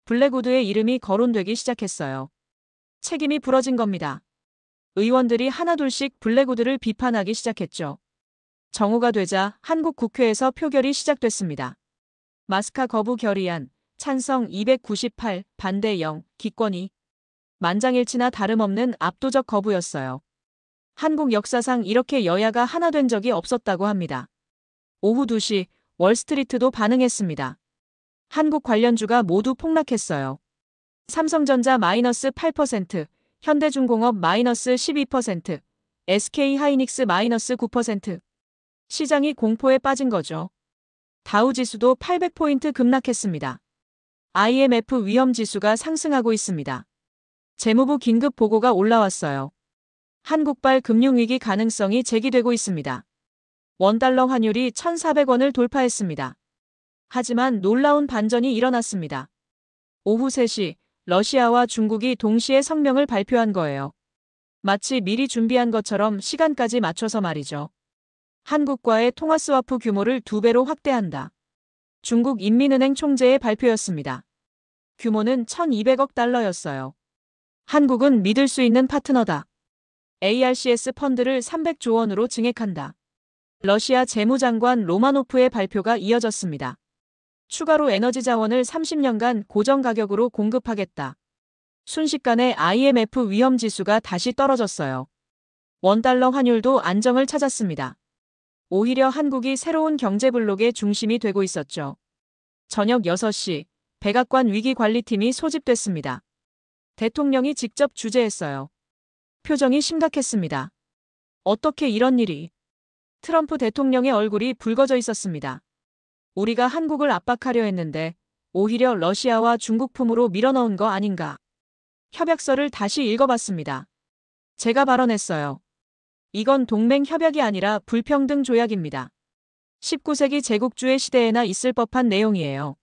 B: 블랙우드의 이름이 거론되기 시작했어요. 책임이 부러진 겁니다. 의원들이 하나둘씩 블랙우드를 비판하기 시작했죠. 정오가 되자 한국 국회에서 표결이 시작됐습니다. 마스카 거부 결의안, 찬성 298, 반대 0, 기권이 만장일치나 다름없는 압도적 거부였어요. 한국 역사상 이렇게 여야가 하나 된 적이 없었다고 합니다. 오후 2시 월스트리트도 반응했습니다. 한국 관련주가 모두 폭락했어요. 삼성전자 마이너스 8%, 현대중공업 마이너스 12%, SK하이닉스 마이너스 9%. 시장이 공포에 빠진 거죠. 다우지수도 800포인트 급락했습니다. IMF 위험지수가 상승하고 있습니다. 재무부 긴급 보고가 올라왔어요. 한국발 금융위기 가능성이 제기되고 있습니다. 원달러 환율이 1,400원을 돌파했습니다. 하지만 놀라운 반전이 일어났습니다. 오후 3시 러시아와 중국이 동시에 성명을 발표한 거예요. 마치 미리 준비한 것처럼 시간까지 맞춰서 말이죠. 한국과의 통화스와프 규모를 2배로 확대한다. 중국 인민은행 총재의 발표였습니다. 규모는 1,200억 달러였어요. 한국은 믿을 수 있는 파트너다. ARCS 펀드를 300조 원으로 증액한다. 러시아 재무장관 로마노프의 발표가 이어졌습니다. 추가로 에너지 자원을 30년간 고정 가격으로 공급하겠다. 순식간에 IMF 위험 지수가 다시 떨어졌어요. 원달러 환율도 안정을 찾았습니다. 오히려 한국이 새로운 경제 블록의 중심이 되고 있었죠. 저녁 6시, 백악관 위기관리팀이 소집됐습니다. 대통령이 직접 주재했어요. 표정이 심각했습니다. 어떻게 이런 일이? 트럼프 대통령의 얼굴이 붉어져 있었습니다. 우리가 한국을 압박하려 했는데 오히려 러시아와 중국품으로 밀어넣은 거 아닌가? 협약서를 다시 읽어봤습니다. 제가 발언했어요. 이건 동맹 협약이 아니라 불평등 조약입니다. 19세기 제국주의 시대에나 있을 법한 내용이에요.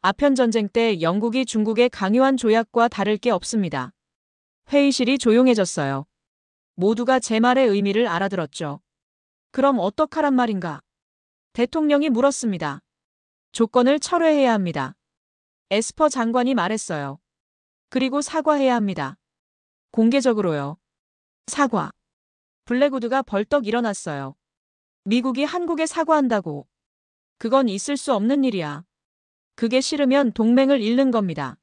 B: 아편 전쟁 때 영국이 중국에 강요한 조약과 다를 게 없습니다. 회의실이 조용해졌어요. 모두가 제 말의 의미를 알아들었죠. 그럼 어떡하란 말인가? 대통령이 물었습니다. 조건을 철회해야 합니다. 에스퍼 장관이 말했어요. 그리고 사과해야 합니다. 공개적으로요. 사과. 블랙우드가 벌떡 일어났어요. 미국이 한국에 사과한다고. 그건 있을 수 없는 일이야. 그게 싫으면 동맹을 잃는 겁니다.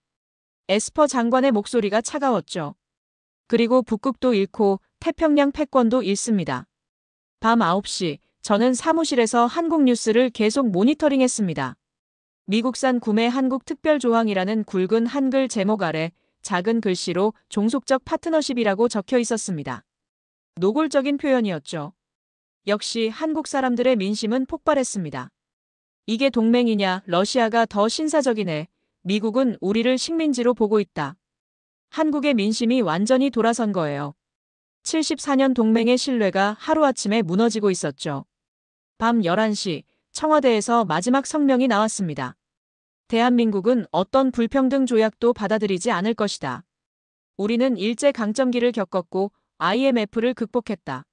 B: 에스퍼 장관의 목소리가 차가웠죠. 그리고 북극도 잃고 태평양 패권도 잃습니다. 밤 9시, 저는 사무실에서 한국 뉴스를 계속 모니터링했습니다. 미국산 구매 한국 특별조항이라는 굵은 한글 제목 아래 작은 글씨로 종속적 파트너십이라고 적혀 있었습니다. 노골적인 표현이었죠. 역시 한국 사람들의 민심은 폭발했습니다. 이게 동맹이냐, 러시아가 더 신사적이네. 미국은 우리를 식민지로 보고 있다. 한국의 민심이 완전히 돌아선 거예요. 74년 동맹의 신뢰가 하루아침에 무너지고 있었죠. 밤 11시, 청와대에서 마지막 성명이 나왔습니다. 대한민국은 어떤 불평등 조약도 받아들이지 않을 것이다. 우리는 일제강점기를 겪었고 IMF를 극복했다.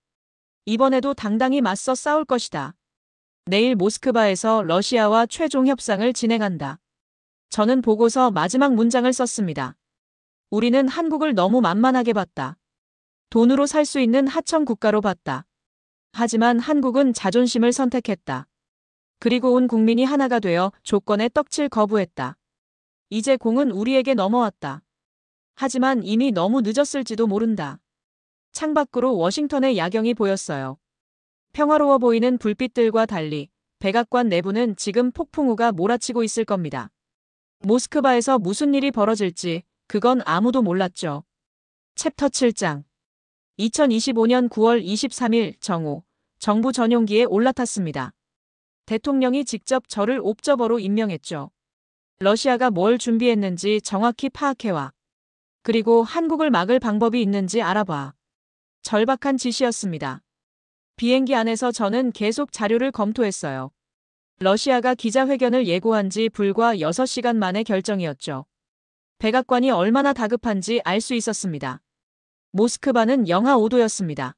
B: 이번에도 당당히 맞서 싸울 것이다. 내일 모스크바에서 러시아와 최종 협상을 진행한다. 저는 보고서 마지막 문장을 썼습니다. 우리는 한국을 너무 만만하게 봤다. 돈으로 살 수 있는 하청 국가로 봤다. 하지만 한국은 자존심을 선택했다. 그리고 온 국민이 하나가 되어 조건에 떡칠 거부했다. 이제 공은 우리에게 넘어왔다. 하지만 이미 너무 늦었을지도 모른다. 창밖으로 워싱턴의 야경이 보였어요. 평화로워 보이는 불빛들과 달리 백악관 내부는 지금 폭풍우가 몰아치고 있을 겁니다. 모스크바에서 무슨 일이 벌어질지 그건 아무도 몰랐죠. 챕터 7장 2025년 9월 23일 정오 정부 전용기에 올라탔습니다. 대통령이 직접 저를 옵저버로 임명했죠. 러시아가 뭘 준비했는지 정확히 파악해와. 그리고 한국을 막을 방법이 있는지 알아봐. 절박한 지시였습니다. 비행기 안에서 저는 계속 자료를 검토했어요. 러시아가 기자회견을 예고한 지 불과 6시간 만의 결정이었죠. 백악관이 얼마나 다급한지 알 수 있었습니다. 모스크바는 영하 5도였습니다.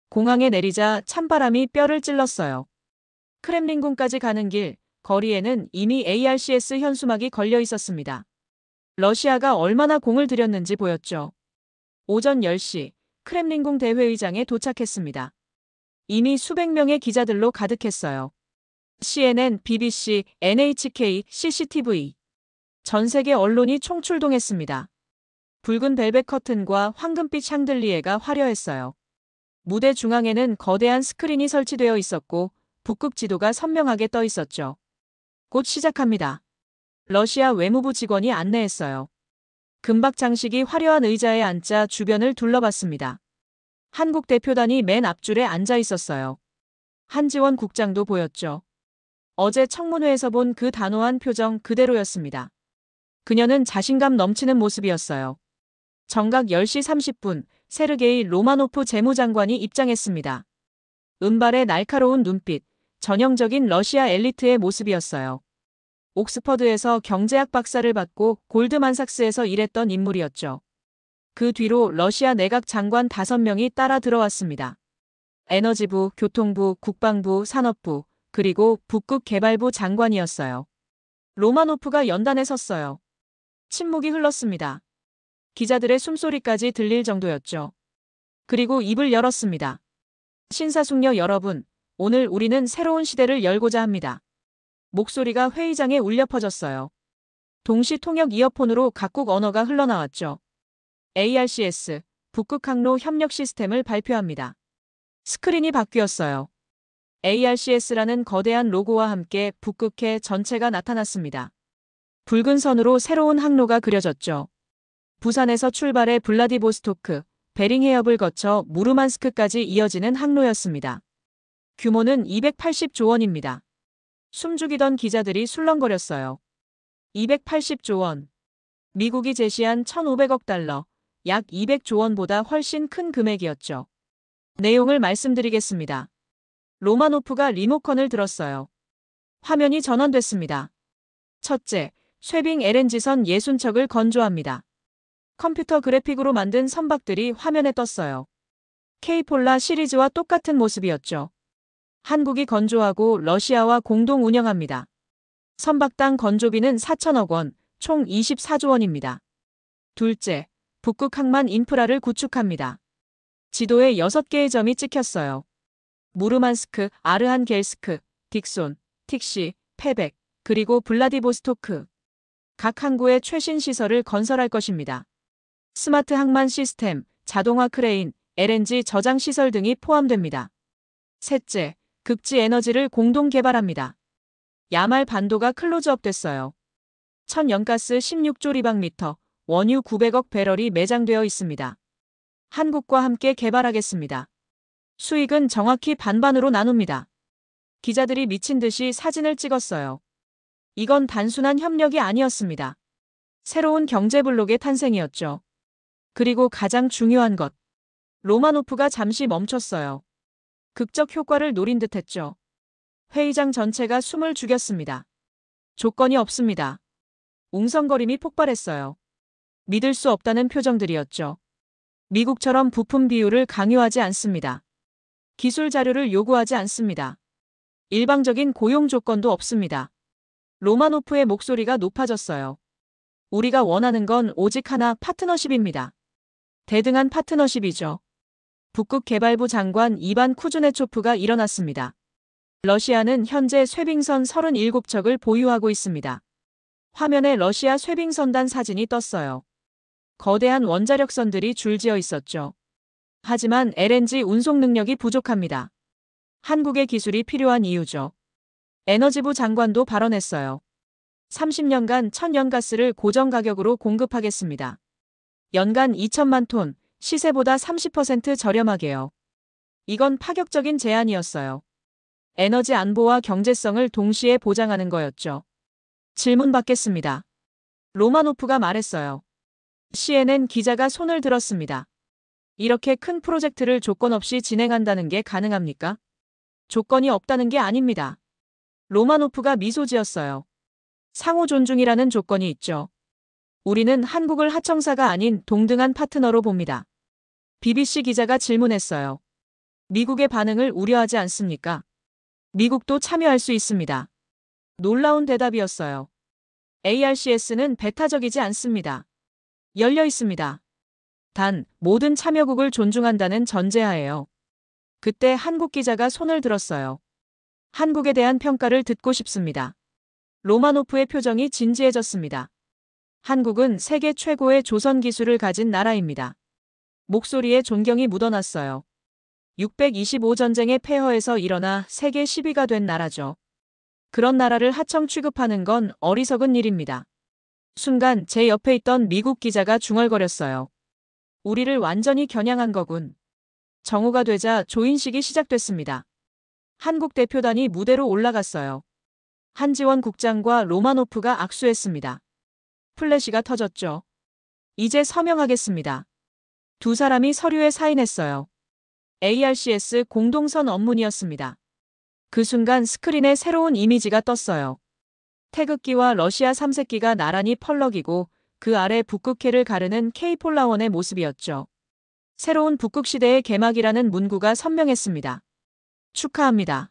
B: 공항에 내리자 찬바람이 뼈를 찔렀어요. 크렘린궁까지 가는 길, 거리에는 이미 ARCS 현수막이 걸려 있었습니다. 러시아가 얼마나 공을 들였는지 보였죠. 오전 10시, 크렘린궁 대회의장에 도착했습니다. 이미 수백 명의 기자들로 가득했어요. CNN, BBC, NHK, CCTV. 전 세계 언론이 총출동했습니다. 붉은 벨벳 커튼과 황금빛 샹들리에가 화려했어요. 무대 중앙에는 거대한 스크린이 설치되어 있었고 북극 지도가 선명하게 떠 있었죠. 곧 시작합니다. 러시아 외무부 직원이 안내했어요. 금박 장식이 화려한 의자에 앉자 주변을 둘러봤습니다. 한국 대표단이 맨 앞줄에 앉아 있었어요. 한지원 국장도 보였죠. 어제 청문회에서 본 그 단호한 표정 그대로였습니다. 그녀는 자신감 넘치는 모습이었어요. 정각 10시 30분, 세르게이 로마노프 재무장관이 입장했습니다. 은발의 날카로운 눈빛, 전형적인 러시아 엘리트의 모습이었어요. 옥스퍼드에서 경제학 박사를 받고 골드만삭스에서 일했던 인물이었죠. 그 뒤로 러시아 내각 장관 5명이 따라 들어왔습니다. 에너지부, 교통부, 국방부, 산업부, 그리고 북극개발부 장관이었어요. 로마노프가 연단에 섰어요. 침묵이 흘렀습니다. 기자들의 숨소리까지 들릴 정도였죠. 그리고 입을 열었습니다. 신사숙녀 여러분, 오늘 우리는 새로운 시대를 열고자 합니다. 목소리가 회의장에 울려 퍼졌어요. 동시 통역 이어폰으로 각국 언어가 흘러나왔죠. ARCS, 북극 항로 협력 시스템을 발표합니다. 스크린이 바뀌었어요. ARCS라는 거대한 로고와 함께 북극해 전체가 나타났습니다. 붉은 선으로 새로운 항로가 그려졌죠. 부산에서 출발해 블라디보스토크, 베링 해협을 거쳐 무르만스크까지 이어지는 항로였습니다. 규모는 280조 원입니다. 숨죽이던 기자들이 술렁거렸어요. 280조 원. 미국이 제시한 1,500억 달러, 약 200조 원보다 훨씬 큰 금액이었죠. 내용을 말씀드리겠습니다. 로마노프가 리모컨을 들었어요. 화면이 전원됐습니다. 첫째, 쇠빙 LNG선 60척을 건조합니다. 컴퓨터 그래픽으로 만든 선박들이 화면에 떴어요. K폴라 시리즈와 똑같은 모습이었죠. 한국이 건조하고 러시아와 공동 운영합니다. 선박당 건조비는 4천억 원, 총 24조 원입니다. 둘째, 북극 항만 인프라를 구축합니다. 지도에 6개의 점이 찍혔어요. 무르만스크, 아르한겔스크, 딕손, 틱시, 페벡, 그리고 블라디보스토크. 각 항구에 최신 시설을 건설할 것입니다. 스마트 항만 시스템, 자동화 크레인, LNG 저장 시설 등이 포함됩니다. 셋째, 극지 에너지를 공동 개발합니다. 야말 반도가 클로즈업 됐어요. 천연가스 16조 리방미터, 원유 900억 배럴이 매장되어 있습니다. 한국과 함께 개발하겠습니다. 수익은 정확히 반반으로 나눕니다. 기자들이 미친 듯이 사진을 찍었어요. 이건 단순한 협력이 아니었습니다. 새로운 경제블록의 탄생이었죠. 그리고 가장 중요한 것. 로마노프가 잠시 멈췄어요. 극적 효과를 노린 듯했죠. 회의장 전체가 숨을 죽였습니다. 조건이 없습니다. 웅성거림이 폭발했어요. 믿을 수 없다는 표정들이었죠. 미국처럼 부품 비율을 강요하지 않습니다. 기술 자료를 요구하지 않습니다. 일방적인 고용 조건도 없습니다. 로마노프의 목소리가 높아졌어요. 우리가 원하는 건 오직 하나, 파트너십입니다. 대등한 파트너십이죠. 북극개발부 장관 이반 쿠즈네초프가 일어났습니다. 러시아는 현재 쇠빙선 37척을 보유하고 있습니다. 화면에 러시아 쇠빙선단 사진이 떴어요. 거대한 원자력선들이 줄지어 있었죠. 하지만 LNG 운송 능력이 부족합니다. 한국의 기술이 필요한 이유죠. 에너지부 장관도 발언했어요. 30년간 천연가스를 고정 가격으로 공급하겠습니다. 연간 2천만 톤, 시세보다 30% 저렴하게요. 이건 파격적인 제안이었어요. 에너지 안보와 경제성을 동시에 보장하는 거였죠. 질문 받겠습니다. 로마노프가 말했어요. CNN 기자가 손을 들었습니다. 이렇게 큰 프로젝트를 조건 없이 진행한다는 게 가능합니까? 조건이 없다는 게 아닙니다. 로마노프가 미소 지었어요. 상호 존중이라는 조건이 있죠. 우리는 한국을 하청사가 아닌 동등한 파트너로 봅니다. BBC 기자가 질문했어요. 미국의 반응을 우려하지 않습니까? 미국도 참여할 수 있습니다. 놀라운 대답이었어요. ARCS는 배타적이지 않습니다. 열려 있습니다. 단, 모든 참여국을 존중한다는 전제하에요. 그때 한국 기자가 손을 들었어요. 한국에 대한 평가를 듣고 싶습니다. 로마노프의 표정이 진지해졌습니다. 한국은 세계 최고의 조선 기술을 가진 나라입니다. 목소리에 존경이 묻어났어요. 625전쟁의 폐허에서 일어나 세계 10위가 된 나라죠. 그런 나라를 하청 취급하는 건 어리석은 일입니다. 순간 제 옆에 있던 미국 기자가 중얼거렸어요. 우리를 완전히 겨냥한 거군. 정오가 되자 조인식이 시작됐습니다. 한국 대표단이 무대로 올라갔어요. 한지원 국장과 로마노프가 악수했습니다. 플래시가 터졌죠. 이제 서명하겠습니다. 두 사람이 서류에 사인했어요. ARCS 공동선 업문이었습니다. 그 순간 스크린에 새로운 이미지가 떴어요. 태극기와 러시아 3색기가 나란히 펄럭이고 그 아래 북극해를 가르는 K폴라원의 모습이었죠. 새로운 북극시대의 개막이라는 문구가 선명했습니다. 축하합니다.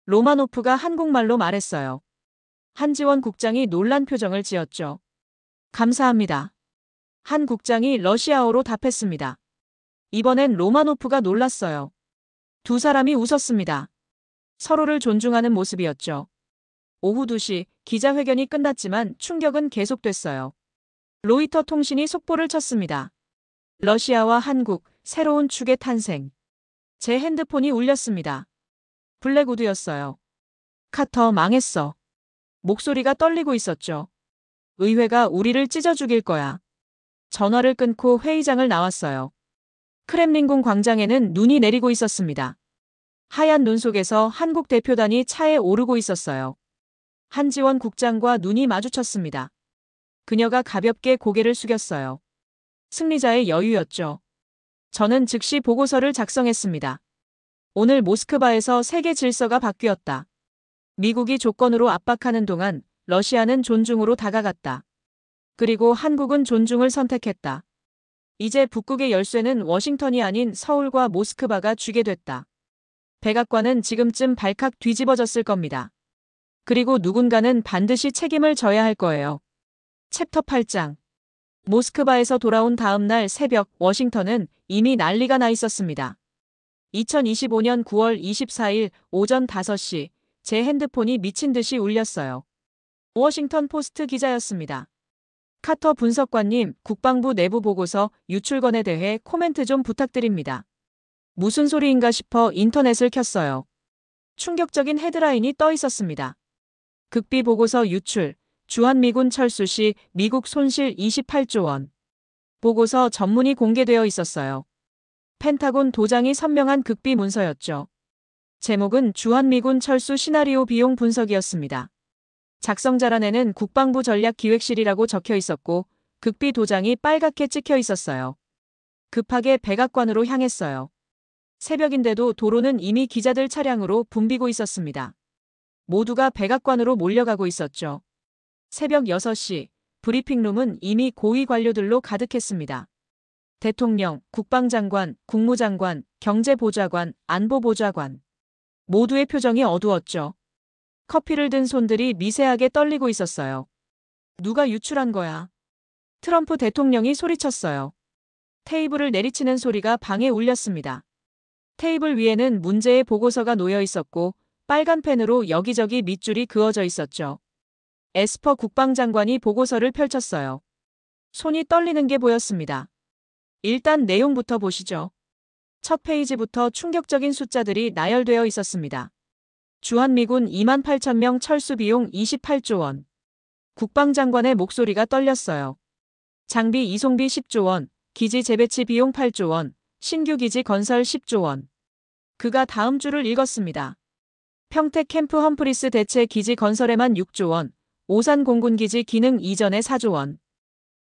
B: 로마노프가 한국말로 말했어요. 한지원 국장이 놀란 표정을 지었죠. 감사합니다. 한 국장이 러시아어로 답했습니다. 이번엔 로마노프가 놀랐어요. 두 사람이 웃었습니다. 서로를 존중하는 모습이었죠. 오후 2시 기자회견이 끝났지만 충격은 계속됐어요. 로이터 통신이 속보를 쳤습니다. 러시아와 한국, 새로운 축의 탄생. 제 핸드폰이 울렸습니다. 블랙우드였어요. 카터 망했어. 목소리가 떨리고 있었죠. 의회가 우리를 찢어 죽일 거야. 전화를 끊고 회의장을 나왔어요. 크렘린궁 광장에는 눈이 내리고 있었습니다. 하얀 눈 속에서 한국 대표단이 차에 오르고 있었어요. 한지원 국장과 눈이 마주쳤습니다. 그녀가 가볍게 고개를 숙였어요. 승리자의 여유였죠. 저는 즉시 보고서를 작성했습니다. 오늘 모스크바에서 세계 질서가 바뀌었다. 미국이 조건으로 압박하는 동안 러시아는 존중으로 다가갔다. 그리고 한국은 존중을 선택했다. 이제 북극의 열쇠는 워싱턴이 아닌 서울과 모스크바가 쥐게 됐다. 백악관은 지금쯤 발칵 뒤집어졌을 겁니다. 그리고 누군가는 반드시 책임을 져야 할 거예요. 챕터 8장. 모스크바에서 돌아온 다음 날 새벽 워싱턴은 이미 난리가 나 있었습니다. 2025년 9월 24일 오전 5시 제 핸드폰이 미친 듯이 울렸어요. 워싱턴 포스트 기자였습니다. 카터 분석관님, 국방부 내부 보고서 유출건에 대해 코멘트 좀 부탁드립니다. 무슨 소리인가 싶어 인터넷을 켰어요. 충격적인 헤드라인이 떠 있었습니다. 극비 보고서 유출, 주한미군 철수 시 미국 손실 28조 원. 보고서 전문이 공개되어 있었어요. 펜타곤 도장이 선명한 극비 문서였죠. 제목은 주한미군 철수 시나리오 비용 분석이었습니다. 작성자란에는 국방부 전략기획실이라고 적혀 있었고 극비 도장이 빨갛게 찍혀 있었어요. 급하게 백악관으로 향했어요. 새벽인데도 도로는 이미 기자들 차량으로 붐비고 있었습니다. 모두가 백악관으로 몰려가고 있었죠. 새벽 6시 브리핑룸은 이미 고위 관료들로 가득했습니다. 대통령, 국방장관, 국무장관, 경제보좌관, 안보보좌관. 모두의 표정이 어두웠죠. 커피를 든 손들이 미세하게 떨리고 있었어요. 누가 유출한 거야? 트럼프 대통령이 소리쳤어요. 테이블을 내리치는 소리가 방에 울렸습니다. 테이블 위에는 문제의 보고서가 놓여 있었고 빨간 펜으로 여기저기 밑줄이 그어져 있었죠. 에스퍼 국방장관이 보고서를 펼쳤어요. 손이 떨리는 게 보였습니다. 일단 내용부터 보시죠. 첫 페이지부터 충격적인 숫자들이 나열되어 있었습니다. 주한미군 28,000명 철수 비용 28조 원. 국방장관의 목소리가 떨렸어요. 장비 이송비 10조 원, 기지 재배치 비용 8조 원, 신규 기지 건설 10조 원. 그가 다음 줄을 읽었습니다. 평택 캠프 험프리스 대체 기지 건설에만 6조 원, 오산 공군기지 기능 이전에 4조 원.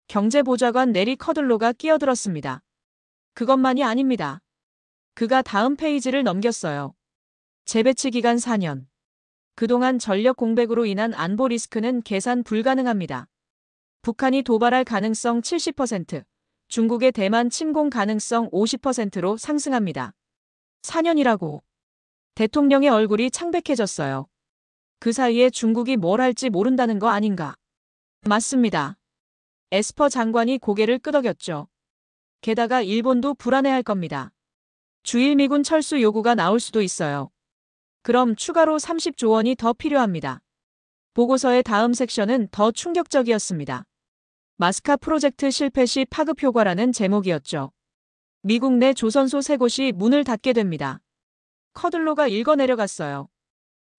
B: 경제보좌관 내리 커들로가 끼어들었습니다. 그것만이 아닙니다. 그가 다음 페이지를 넘겼어요. 재배치 기간 4년. 그동안 전력 공백으로 인한 안보 리스크는 계산 불가능합니다. 북한이 도발할 가능성 70%, 중국의 대만 침공 가능성 50%로 상승합니다. 4년이라고. 대통령의 얼굴이 창백해졌어요. 그 사이에 중국이 뭘 할지 모른다는 거 아닌가? 맞습니다. 에스퍼 장관이 고개를 끄덕였죠. 게다가 일본도 불안해할 겁니다. 주일미군 철수 요구가 나올 수도 있어요. 그럼 추가로 30조 원이 더 필요합니다. 보고서의 다음 섹션은 더 충격적이었습니다. 마스카 프로젝트 실패 시 파급 효과라는 제목이었죠. 미국 내 조선소 3곳이 문을 닫게 됩니다. 커들로가 읽어 내려갔어요.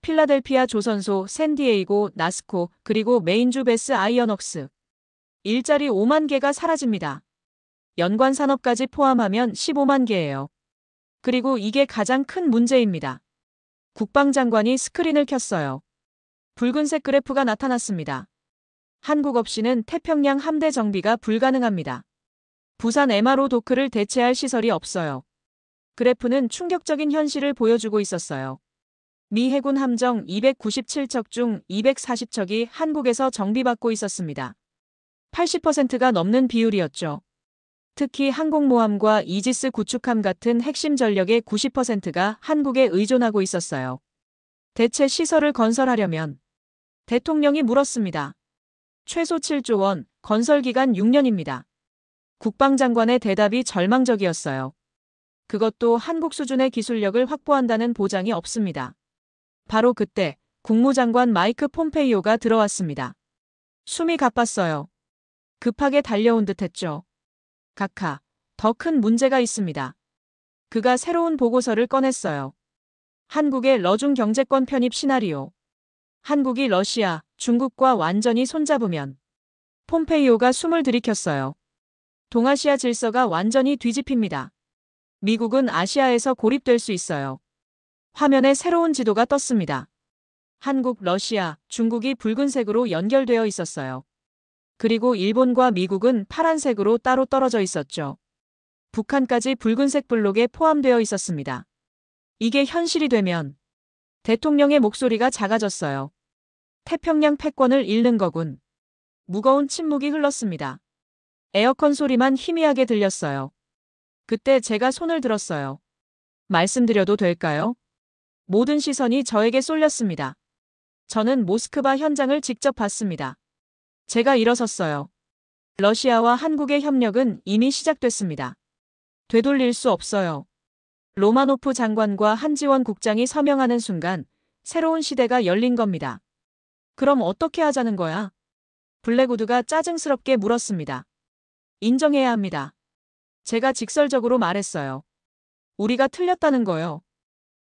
B: 필라델피아 조선소, 샌디에이고, 나스코, 그리고 메인주 베스 아이언웍스. 일자리 5만 개가 사라집니다. 연관 산업까지 포함하면 15만 개예요. 그리고 이게 가장 큰 문제입니다. 국방장관이 스크린을 켰어요. 붉은색 그래프가 나타났습니다. 한국 없이는 태평양 함대 정비가 불가능합니다. 부산 MRO 도크를 대체할 시설이 없어요. 그래프는 충격적인 현실을 보여주고 있었어요. 미 해군 함정 297척 중 240척이 한국에서 정비받고 있었습니다. 80%가 넘는 비율이었죠. 특히 항공모함과 이지스 구축함 같은 핵심 전력의 90%가 한국에 의존하고 있었어요. 대체 시설을 건설하려면 대통령이 물었습니다. 최소 7조 원, 건설 기간 6년입니다. 국방장관의 대답이 절망적이었어요. 그것도 한국 수준의 기술력을 확보한다는 보장이 없습니다. 바로 그때 국무장관 마이크 폼페이오가 들어왔습니다. 숨이 가빴어요. 급하게 달려온 듯했죠. 각하, 더 큰 문제가 있습니다. 그가 새로운 보고서를 꺼냈어요. 한국의 러중 경제권 편입 시나리오. 한국이 러시아, 중국과 완전히 손잡으면. 폼페이오가 숨을 들이켰어요. 동아시아 질서가 완전히 뒤집힙니다. 미국은 아시아에서 고립될 수 있어요. 화면에 새로운 지도가 떴습니다. 한국, 러시아, 중국이 붉은색으로 연결되어 있었어요. 그리고 일본과 미국은 파란색으로 따로 떨어져 있었죠. 북한까지 붉은색 블록에 포함되어 있었습니다. 이게 현실이 되면 대통령의 목소리가 작아졌어요. 태평양 패권을 잃는 거군. 무거운 침묵이 흘렀습니다. 에어컨 소리만 희미하게 들렸어요. 그때 제가 손을 들었어요. 말씀드려도 될까요? 모든 시선이 저에게 쏠렸습니다. 저는 모스크바 현장을 직접 봤습니다. 제가 일어섰어요. 러시아와 한국의 협력은 이미 시작됐습니다. 되돌릴 수 없어요. 로마노프 장관과 한지원 국장이 서명하는 순간 새로운 시대가 열린 겁니다. 그럼 어떻게 하자는 거야? 블랙우드가 짜증스럽게 물었습니다. 인정해야 합니다. 제가 직설적으로 말했어요. 우리가 틀렸다는 거요.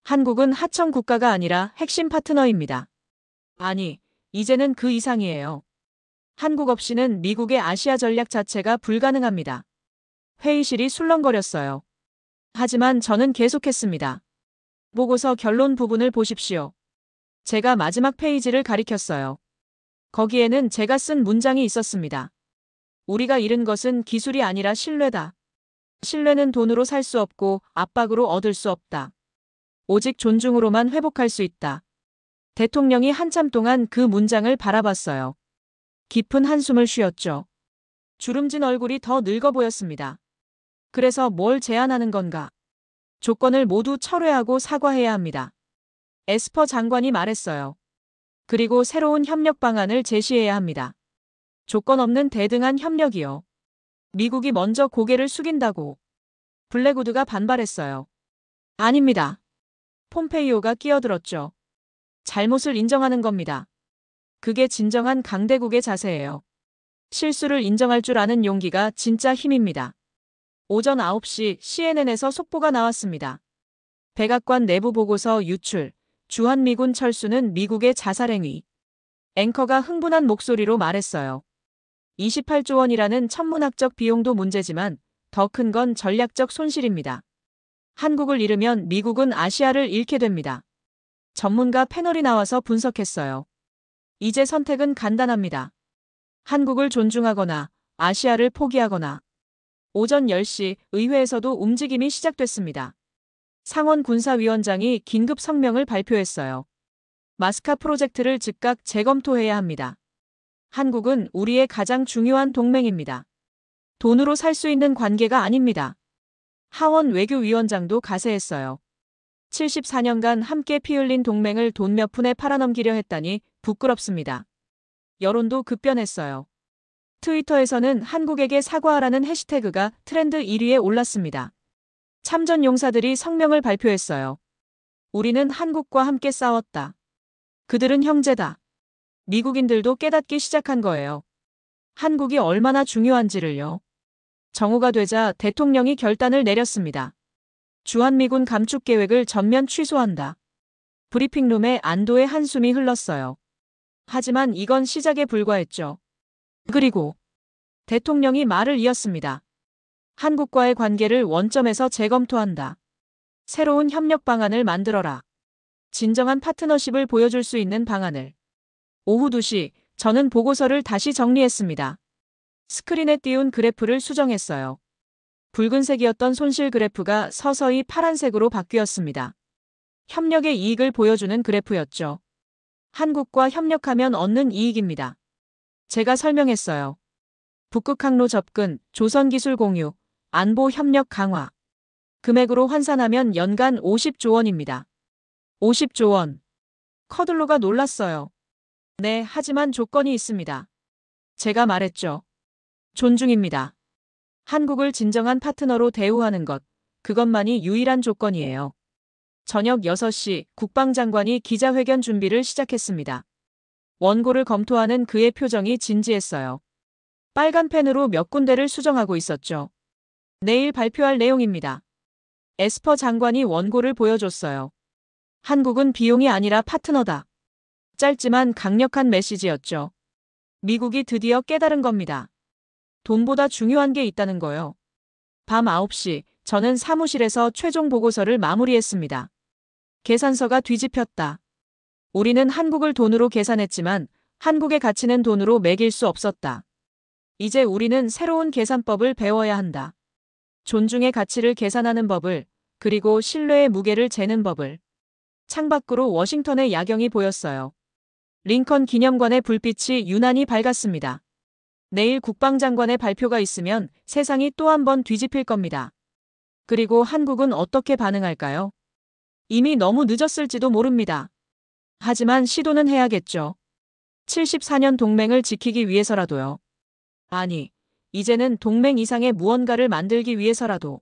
B: 한국은 하청 국가가 아니라 핵심 파트너입니다. 아니, 이제는 그 이상이에요. 한국 없이는 미국의 아시아 전략 자체가 불가능합니다. 회의실이 술렁거렸어요. 하지만 저는 계속했습니다. 보고서 결론 부분을 보십시오. 제가 마지막 페이지를 가리켰어요. 거기에는 제가 쓴 문장이 있었습니다. 우리가 잃은 것은 기술이 아니라 신뢰다. 신뢰는 돈으로 살 수 없고 압박으로 얻을 수 없다. 오직 존중으로만 회복할 수 있다. 대통령이 한참 동안 그 문장을 바라봤어요. 깊은 한숨을 쉬었죠. 주름진 얼굴이 더 늙어 보였습니다. 그래서 뭘 제안하는 건가? 조건을 모두 철회하고 사과해야 합니다. 에스퍼 장관이 말했어요. 그리고 새로운 협력 방안을 제시해야 합니다. 조건 없는 대등한 협력이요. 미국이 먼저 고개를 숙인다고. 블랙우드가 반발했어요. 아닙니다. 폼페이오가 끼어들었죠. 잘못을 인정하는 겁니다. 그게 진정한 강대국의 자세예요. 실수를 인정할 줄 아는 용기가 진짜 힘입니다. 오전 9시 CNN에서 속보가 나왔습니다. 백악관 내부 보고서 유출, 주한미군 철수는 미국의 자살행위. 앵커가 흥분한 목소리로 말했어요. 28조 원이라는 천문학적 비용도 문제지만 더 큰 건 전략적 손실입니다. 한국을 잃으면 미국은 아시아를 잃게 됩니다. 전문가 패널이 나와서 분석했어요. 이제 선택은 간단합니다. 한국을 존중하거나 아시아를 포기하거나. 오전 10시 의회에서도 움직임이 시작됐습니다. 상원 군사위원장이 긴급 성명을 발표했어요. 마스카 프로젝트를 즉각 재검토해야 합니다. 한국은 우리의 가장 중요한 동맹입니다. 돈으로 살 수 있는 관계가 아닙니다. 하원 외교위원장도 가세했어요. 74년간 함께 피 흘린 동맹을 돈 몇 푼에 팔아넘기려 했다니 부끄럽습니다. 여론도 급변했어요. 트위터에서는 한국에게 사과하라는 해시태그가 트렌드 1위에 올랐습니다. 참전 용사들이 성명을 발표했어요. 우리는 한국과 함께 싸웠다. 그들은 형제다. 미국인들도 깨닫기 시작한 거예요. 한국이 얼마나 중요한지를요. 정오가 되자 대통령이 결단을 내렸습니다. 주한미군 감축 계획을 전면 취소한다. 브리핑룸에 안도의 한숨이 흘렀어요. 하지만 이건 시작에 불과했죠. 그리고 대통령이 말을 이었습니다. 한국과의 관계를 원점에서 재검토한다. 새로운 협력 방안을 만들어라. 진정한 파트너십을 보여줄 수 있는 방안을. 오후 2시 저는 보고서를 다시 정리했습니다. 스크린에 띄운 그래프를 수정했어요. 붉은색이었던 손실 그래프가 서서히 파란색으로 바뀌었습니다. 협력의 이익을 보여주는 그래프였죠. 한국과 협력하면 얻는 이익입니다. 제가 설명했어요. 북극 항로 접근, 조선 기술 공유, 안보 협력 강화. 금액으로 환산하면 연간 50조 원입니다. 50조 원. 커들로가 놀랐어요. 네, 하지만 조건이 있습니다. 제가 말했죠. 존중입니다. 한국을 진정한 파트너로 대우하는 것, 그것만이 유일한 조건이에요. 저녁 6시 국방장관이 기자회견 준비를 시작했습니다. 원고를 검토하는 그의 표정이 진지했어요. 빨간 펜으로 몇 군데를 수정하고 있었죠. 내일 발표할 내용입니다. 에스퍼 장관이 원고를 보여줬어요. 한국은 비용이 아니라 파트너다. 짧지만 강력한 메시지였죠. 미국이 드디어 깨달은 겁니다. 돈보다 중요한 게 있다는 거요. 밤 9시 저는 사무실에서 최종 보고서를 마무리했습니다. 계산서가 뒤집혔다. 우리는 한국을 돈으로 계산했지만 한국의 가치는 돈으로 매길 수 없었다. 이제 우리는 새로운 계산법을 배워야 한다. 존중의 가치를 계산하는 법을, 그리고 신뢰의 무게를 재는 법을. 창밖으로 워싱턴의 야경이 보였어요. 링컨 기념관의 불빛이 유난히 밝았습니다. 내일 국방장관의 발표가 있으면 세상이 또 한 번 뒤집힐 겁니다. 그리고 한국은 어떻게 반응할까요? 이미 너무 늦었을지도 모릅니다. 하지만 시도는 해야겠죠. 74년 동맹을 지키기 위해서라도요. 아니, 이제는 동맹 이상의 무언가를 만들기 위해서라도.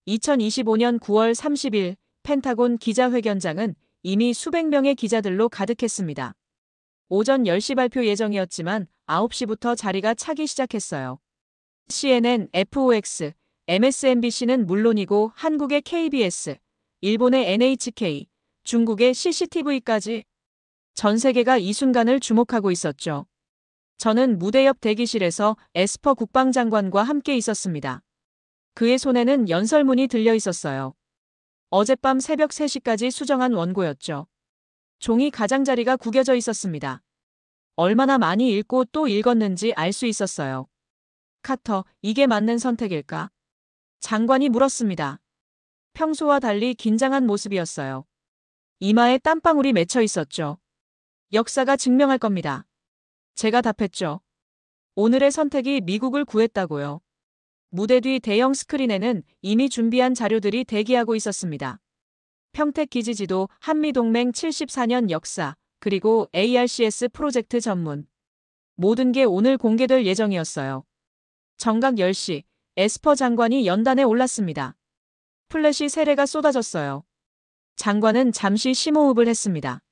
B: 2025년 9월 30일 펜타곤 기자회견장은 이미 수백 명의 기자들로 가득했습니다. 오전 10시 발표 예정이었지만 9시부터 자리가 차기 시작했어요. CNN, FOX, MSNBC는 물론이고 한국의 KBS, 일본의 NHK, 중국의 CCTV까지 전 세계가 이 순간을 주목하고 있었죠. 저는 무대 옆 대기실에서 에스퍼 국방장관과 함께 있었습니다. 그의 손에는 연설문이 들려 있었어요. 어젯밤 새벽 3시까지 수정한 원고였죠. 종이 가장자리가 구겨져 있었습니다. 얼마나 많이 읽고 또 읽었는지 알 수 있었어요. 카터, 이게 맞는 선택일까? 장관이 물었습니다. 평소와 달리 긴장한 모습이었어요. 이마에 땀방울이 맺혀 있었죠. 역사가 증명할 겁니다. 제가 답했죠. 오늘의 선택이 미국을 구했다고요. 무대 뒤 대형 스크린에는 이미 준비한 자료들이 대기하고 있었습니다. 평택 기지지도, 한미동맹 74년 역사, 그리고 ARCS 프로젝트 전문. 모든 게 오늘 공개될 예정이었어요. 정각 10시, 에스퍼 장관이 연단에 올랐습니다. 플래시 세례가 쏟아졌어요. 장관은 잠시 심호흡을 했습니다.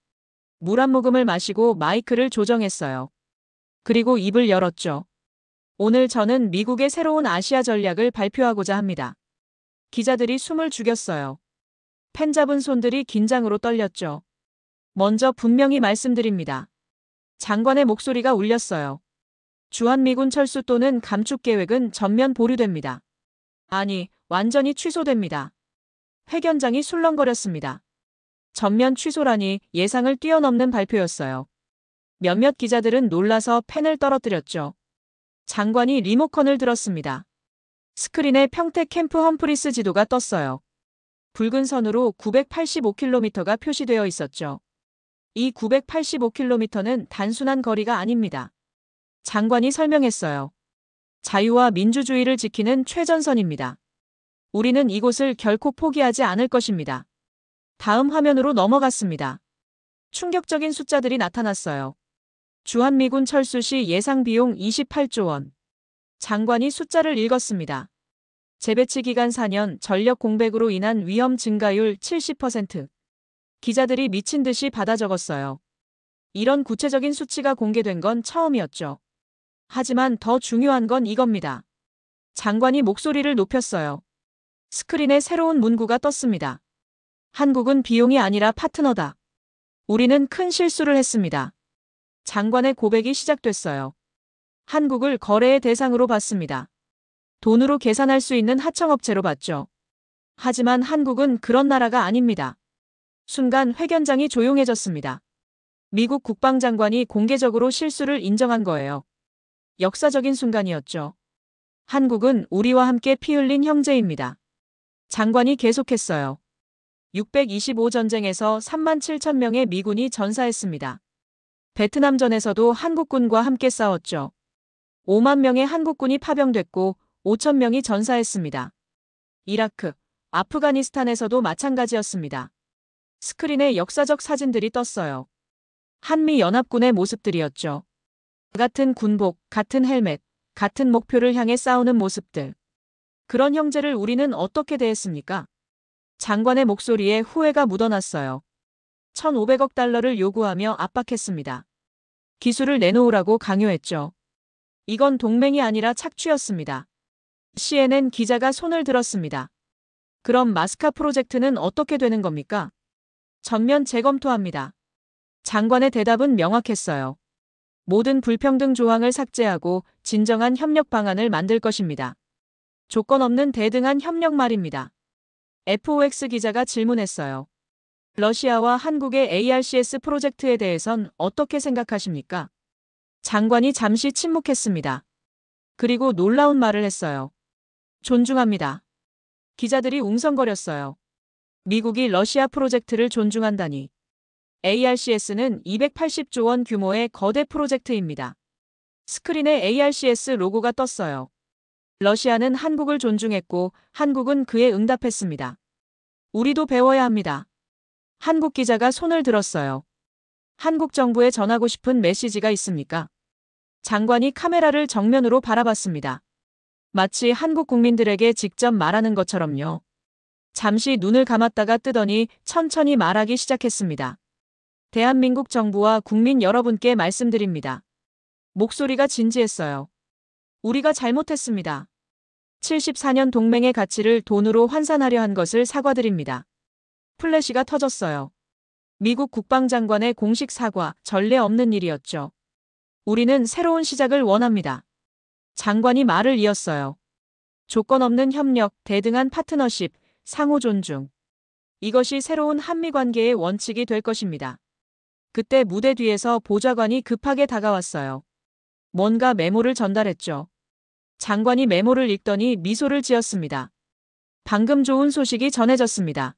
B: 물 한 모금을 마시고 마이크를 조정했어요. 그리고 입을 열었죠. 오늘 저는 미국의 새로운 아시아 전략을 발표하고자 합니다. 기자들이 숨을 죽였어요. 펜 잡은 손들이 긴장으로 떨렸죠. 먼저 분명히 말씀드립니다. 장관의 목소리가 울렸어요. 주한미군 철수 또는 감축 계획은 전면 보류됩니다. 아니, 완전히 취소됩니다. 회견장이 술렁거렸습니다. 전면 취소라니 예상을 뛰어넘는 발표였어요. 몇몇 기자들은 놀라서 펜을 떨어뜨렸죠. 장관이 리모컨을 들었습니다. 스크린에 평택 캠프 험프리스 지도가 떴어요. 붉은 선으로 985km가 표시되어 있었죠. 이 985km는 단순한 거리가 아닙니다. 장관이 설명했어요. 자유와 민주주의를 지키는 최전선입니다. 우리는 이곳을 결코 포기하지 않을 것입니다. 다음 화면으로 넘어갔습니다. 충격적인 숫자들이 나타났어요. 주한미군 철수 시 예상 비용 28조 원. 장관이 숫자를 읽었습니다. 재배치 기간 4년, 전력 공백으로 인한 위험 증가율 70%. 기자들이 미친 듯이 받아 적었어요. 이런 구체적인 수치가 공개된 건 처음이었죠. 하지만 더 중요한 건 이겁니다. 장관이 목소리를 높였어요. 스크린에 새로운 문구가 떴습니다. 한국은 비용이 아니라 파트너다. 우리는 큰 실수를 했습니다. 장관의 고백이 시작됐어요. 한국을 거래의 대상으로 봤습니다. 돈으로 계산할 수 있는 하청업체로 봤죠. 하지만 한국은 그런 나라가 아닙니다. 순간 회견장이 조용해졌습니다. 미국 국방장관이 공개적으로 실수를 인정한 거예요. 역사적인 순간이었죠. 한국은 우리와 함께 피 흘린 형제입니다. 장관이 계속했어요. 625전쟁에서 3만 7천 명의 미군이 전사했습니다. 베트남전에서도 한국군과 함께 싸웠죠. 5만 명의 한국군이 파병됐고 5천 명이 전사했습니다. 이라크, 아프가니스탄에서도 마찬가지였습니다. 스크린에 역사적 사진들이 떴어요. 한미연합군의 모습들이었죠. 같은 군복, 같은 헬멧, 같은 목표를 향해 싸우는 모습들. 그런 형제를 우리는 어떻게 대했습니까? 장관의 목소리에 후회가 묻어났어요. 1,500억 달러를 요구하며 압박했습니다. 기술을 내놓으라고 강요했죠. 이건 동맹이 아니라 착취였습니다. CNN 기자가 손을 들었습니다. 그럼 마스카 프로젝트는 어떻게 되는 겁니까? 전면 재검토합니다. 장관의 대답은 명확했어요. 모든 불평등 조항을 삭제하고 진정한 협력 방안을 만들 것입니다. 조건 없는 대등한 협력 말입니다. FOX 기자가 질문했어요. 러시아와 한국의 ARCS 프로젝트에 대해선 어떻게 생각하십니까? 장관이 잠시 침묵했습니다. 그리고 놀라운 말을 했어요. 존중합니다. 기자들이 웅성거렸어요. 미국이 러시아 프로젝트를 존중한다니. ARCS는 280조 원 규모의 거대 프로젝트입니다. 스크린에 ARCS 로고가 떴어요. 러시아는 한국을 존중했고 한국은 그에 응답했습니다. 우리도 배워야 합니다. 한국 기자가 손을 들었어요. 한국 정부에 전하고 싶은 메시지가 있습니까? 장관이 카메라를 정면으로 바라봤습니다. 마치 한국 국민들에게 직접 말하는 것처럼요. 잠시 눈을 감았다가 뜨더니 천천히 말하기 시작했습니다. 대한민국 정부와 국민 여러분께 말씀드립니다. 목소리가 진지했어요. 우리가 잘못했습니다. 74년 동맹의 가치를 돈으로 환산하려 한 것을 사과드립니다. 플래시가 터졌어요. 미국 국방장관의 공식 사과, 전례 없는 일이었죠. 우리는 새로운 시작을 원합니다. 장관이 말을 이었어요. 조건 없는 협력, 대등한 파트너십, 상호 존중. 이것이 새로운 한미 관계의 원칙이 될 것입니다. 그때 무대 뒤에서 보좌관이 급하게 다가왔어요. 뭔가 메모를 전달했죠. 장관이 메모를 읽더니 미소를 지었습니다. 방금 좋은 소식이 전해졌습니다.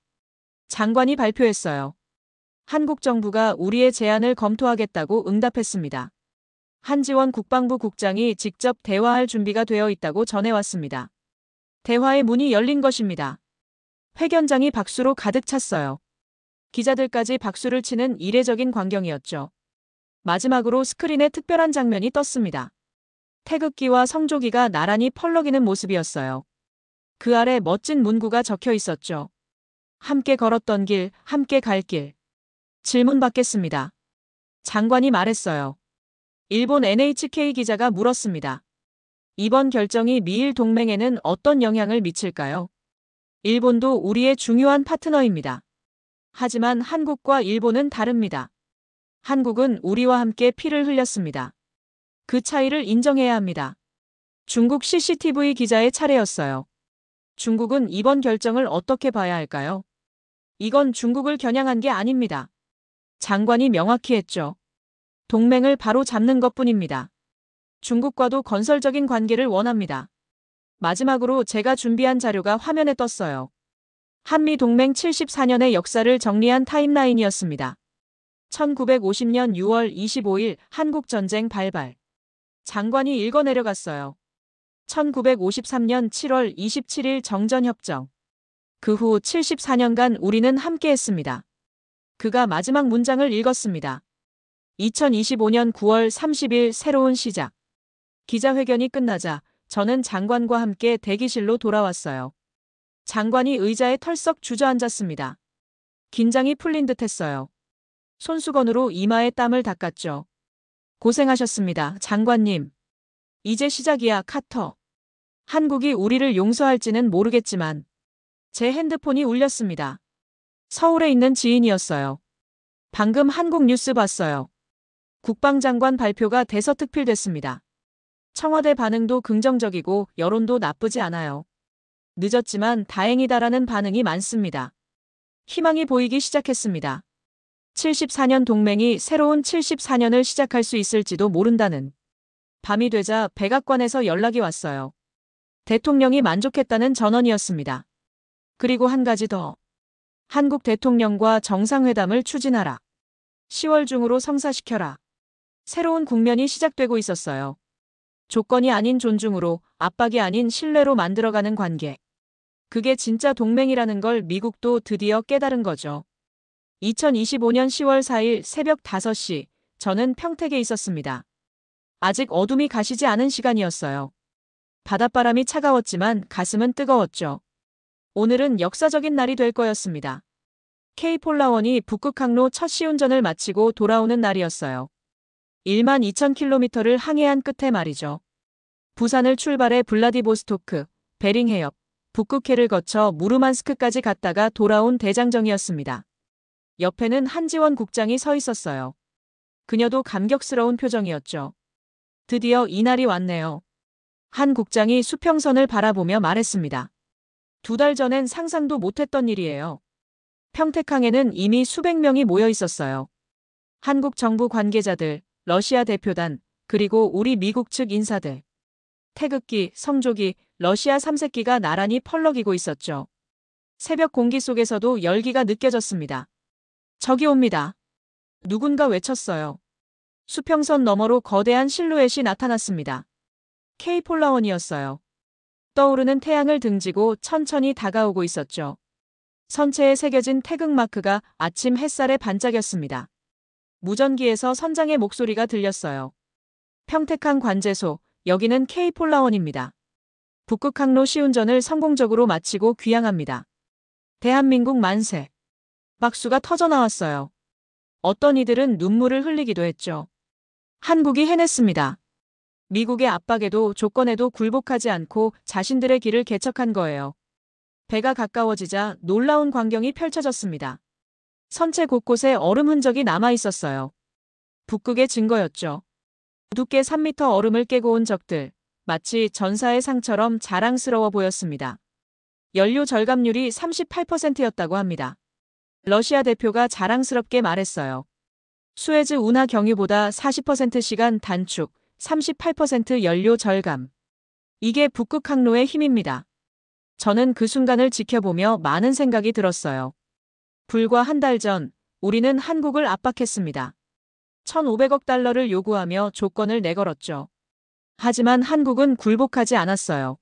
B: 장관이 발표했어요. 한국 정부가 우리의 제안을 검토하겠다고 응답했습니다. 한지원 국방부 국장이 직접 대화할 준비가 되어 있다고 전해왔습니다. 대화의 문이 열린 것입니다. 회견장이 박수로 가득 찼어요. 기자들까지 박수를 치는 이례적인 광경이었죠. 마지막으로 스크린에 특별한 장면이 떴습니다. 태극기와 성조기가 나란히 펄럭이는 모습이었어요. 그 아래 멋진 문구가 적혀 있었죠. 함께 걸었던 길, 함께 갈 길. 질문 받겠습니다. 장관이 말했어요. 일본 NHK 기자가 물었습니다. 이번 결정이 미일 동맹에는 어떤 영향을 미칠까요? 일본도 우리의 중요한 파트너입니다. 하지만 한국과 일본은 다릅니다. 한국은 우리와 함께 피를 흘렸습니다. 그 차이를 인정해야 합니다. 중국 CCTV 기자의 차례였어요. 중국은 이번 결정을 어떻게 봐야 할까요? 이건 중국을 겨냥한 게 아닙니다. 장관이 명확히 했죠. 동맹을 바로 잡는 것뿐입니다. 중국과도 건설적인 관계를 원합니다. 마지막으로 제가 준비한 자료가 화면에 떴어요. 한미 동맹 74년의 역사를 정리한 타임라인이었습니다. 1950년 6월 25일 한국전쟁 발발. 장관이 읽어내려갔어요. 1953년 7월 27일 정전협정. 그 후 74년간 우리는 함께했습니다. 그가 마지막 문장을 읽었습니다. 2025년 9월 30일 새로운 시작. 기자회견이 끝나자 저는 장관과 함께 대기실로 돌아왔어요. 장관이 의자에 털썩 주저앉았습니다. 긴장이 풀린 듯했어요. 손수건으로 이마에 땀을 닦았죠. 고생하셨습니다, 장관님. 이제 시작이야, 카터. 한국이 우리를 용서할지는 모르겠지만 제 핸드폰이 울렸습니다. 서울에 있는 지인이었어요. 방금 한국 뉴스 봤어요. 국방장관 발표가 대서특필됐습니다. 청와대 반응도 긍정적이고 여론도 나쁘지 않아요. 늦었지만 다행이다라는 반응이 많습니다. 희망이 보이기 시작했습니다. 74년 동맹이 새로운 74년을 시작할 수 있을지도 모른다는. 밤이 되자 백악관에서 연락이 왔어요. 대통령이 만족했다는 전언이었습니다. 그리고 한 가지 더. 한국 대통령과 정상회담을 추진하라. 10월 중으로 성사시켜라. 새로운 국면이 시작되고 있었어요. 조건이 아닌 존중으로, 압박이 아닌 신뢰로 만들어가는 관계. 그게 진짜 동맹이라는 걸 미국도 드디어 깨달은 거죠. 2025년 10월 4일 새벽 5시, 저는 평택에 있었습니다. 아직 어둠이 가시지 않은 시간이었어요. 바닷바람이 차가웠지만 가슴은 뜨거웠죠. 오늘은 역사적인 날이 될 거였습니다. K폴라원이 북극 항로 첫 시운전을 마치고 돌아오는 날이었어요. 1만 2,000km를 항해한 끝에 말이죠. 부산을 출발해 블라디보스토크, 베링 해협, 북극해를 거쳐 무르만스크까지 갔다가 돌아온 대장정이었습니다. 옆에는 한지원 국장이 서 있었어요. 그녀도 감격스러운 표정이었죠. 드디어 이날이 왔네요. 한 국장이 수평선을 바라보며 말했습니다. 2달 전엔 상상도 못했던 일이에요. 평택항에는 이미 수백 명이 모여 있었어요. 한국 정부 관계자들, 러시아 대표단, 그리고 우리 미국 측 인사들. 태극기, 성조기, 러시아 3색기가 나란히 펄럭이고 있었죠. 새벽 공기 속에서도 열기가 느껴졌습니다. 저기 옵니다. 누군가 외쳤어요. 수평선 너머로 거대한 실루엣이 나타났습니다. K폴라원이었어요. 떠오르는 태양을 등지고 천천히 다가오고 있었죠. 선체에 새겨진 태극 마크가 아침 햇살에 반짝였습니다. 무전기에서 선장의 목소리가 들렸어요. 평택항 관제소, 여기는 K폴라원입니다. 북극항로 시운전을 성공적으로 마치고 귀향합니다. 대한민국 만세. 박수가 터져나왔어요. 어떤 이들은 눈물을 흘리기도 했죠. 한국이 해냈습니다. 미국의 압박에도 조건에도 굴복하지 않고 자신들의 길을 개척한 거예요. 배가 가까워지자 놀라운 광경이 펼쳐졌습니다. 선체 곳곳에 얼음 흔적이 남아 있었어요. 북극의 증거였죠. 두께 3m 얼음을 깨고 온 적들, 마치 전사의 상처럼 자랑스러워 보였습니다. 연료 절감률이 38%였다고 합니다. 러시아 대표가 자랑스럽게 말했어요. 수에즈 운하 경유보다 40% 시간 단축, 38% 연료 절감. 이게 북극 항로의 힘입니다. 저는 그 순간을 지켜보며 많은 생각이 들었어요. 불과 한 달 전, 우리는 한국을 압박했습니다. 1,500억 달러를 요구하며 조건을 내걸었죠. 하지만 한국은 굴복하지 않았어요.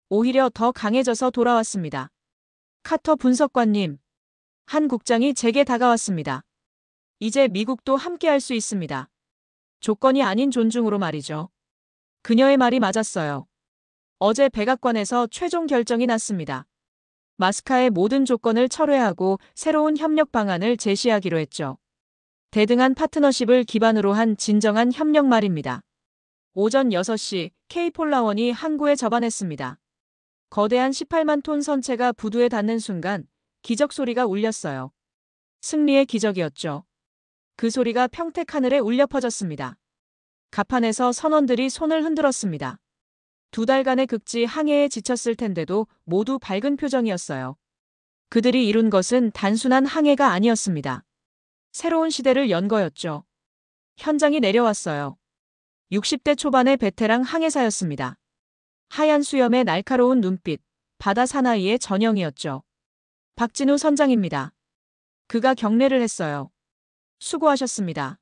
B: 오히려 더 강해져서 돌아왔습니다. 카터 분석관님, 한 국장이 제게 다가왔습니다. 이제 미국도 함께할 수 있습니다. 조건이 아닌 존중으로 말이죠. 그녀의 말이 맞았어요. 어제 백악관에서 최종 결정이 났습니다. 마스카의 모든 조건을 철회하고 새로운 협력 방안을 제시하기로 했죠. 대등한 파트너십을 기반으로 한 진정한 협력 말입니다. 오전 6시 K폴라원이 항구에 접안했습니다. 거대한 18만 톤 선체가 부두에 닿는 순간 기적 소리가 울렸어요. 승리의 기적이었죠. 그 소리가 평택 하늘에 울려 퍼졌습니다. 갑판에서 선원들이 손을 흔들었습니다. 2달간의 극지 항해에 지쳤을 텐데도 모두 밝은 표정이었어요. 그들이 이룬 것은 단순한 항해가 아니었습니다. 새로운 시대를 연 거였죠. 현장이 내려왔어요. 60대 초반의 베테랑 항해사였습니다. 하얀 수염에 날카로운 눈빛, 바다 사나이의 전형이었죠. 박진우 선장입니다. 그가 경례를 했어요. 수고하셨습니다.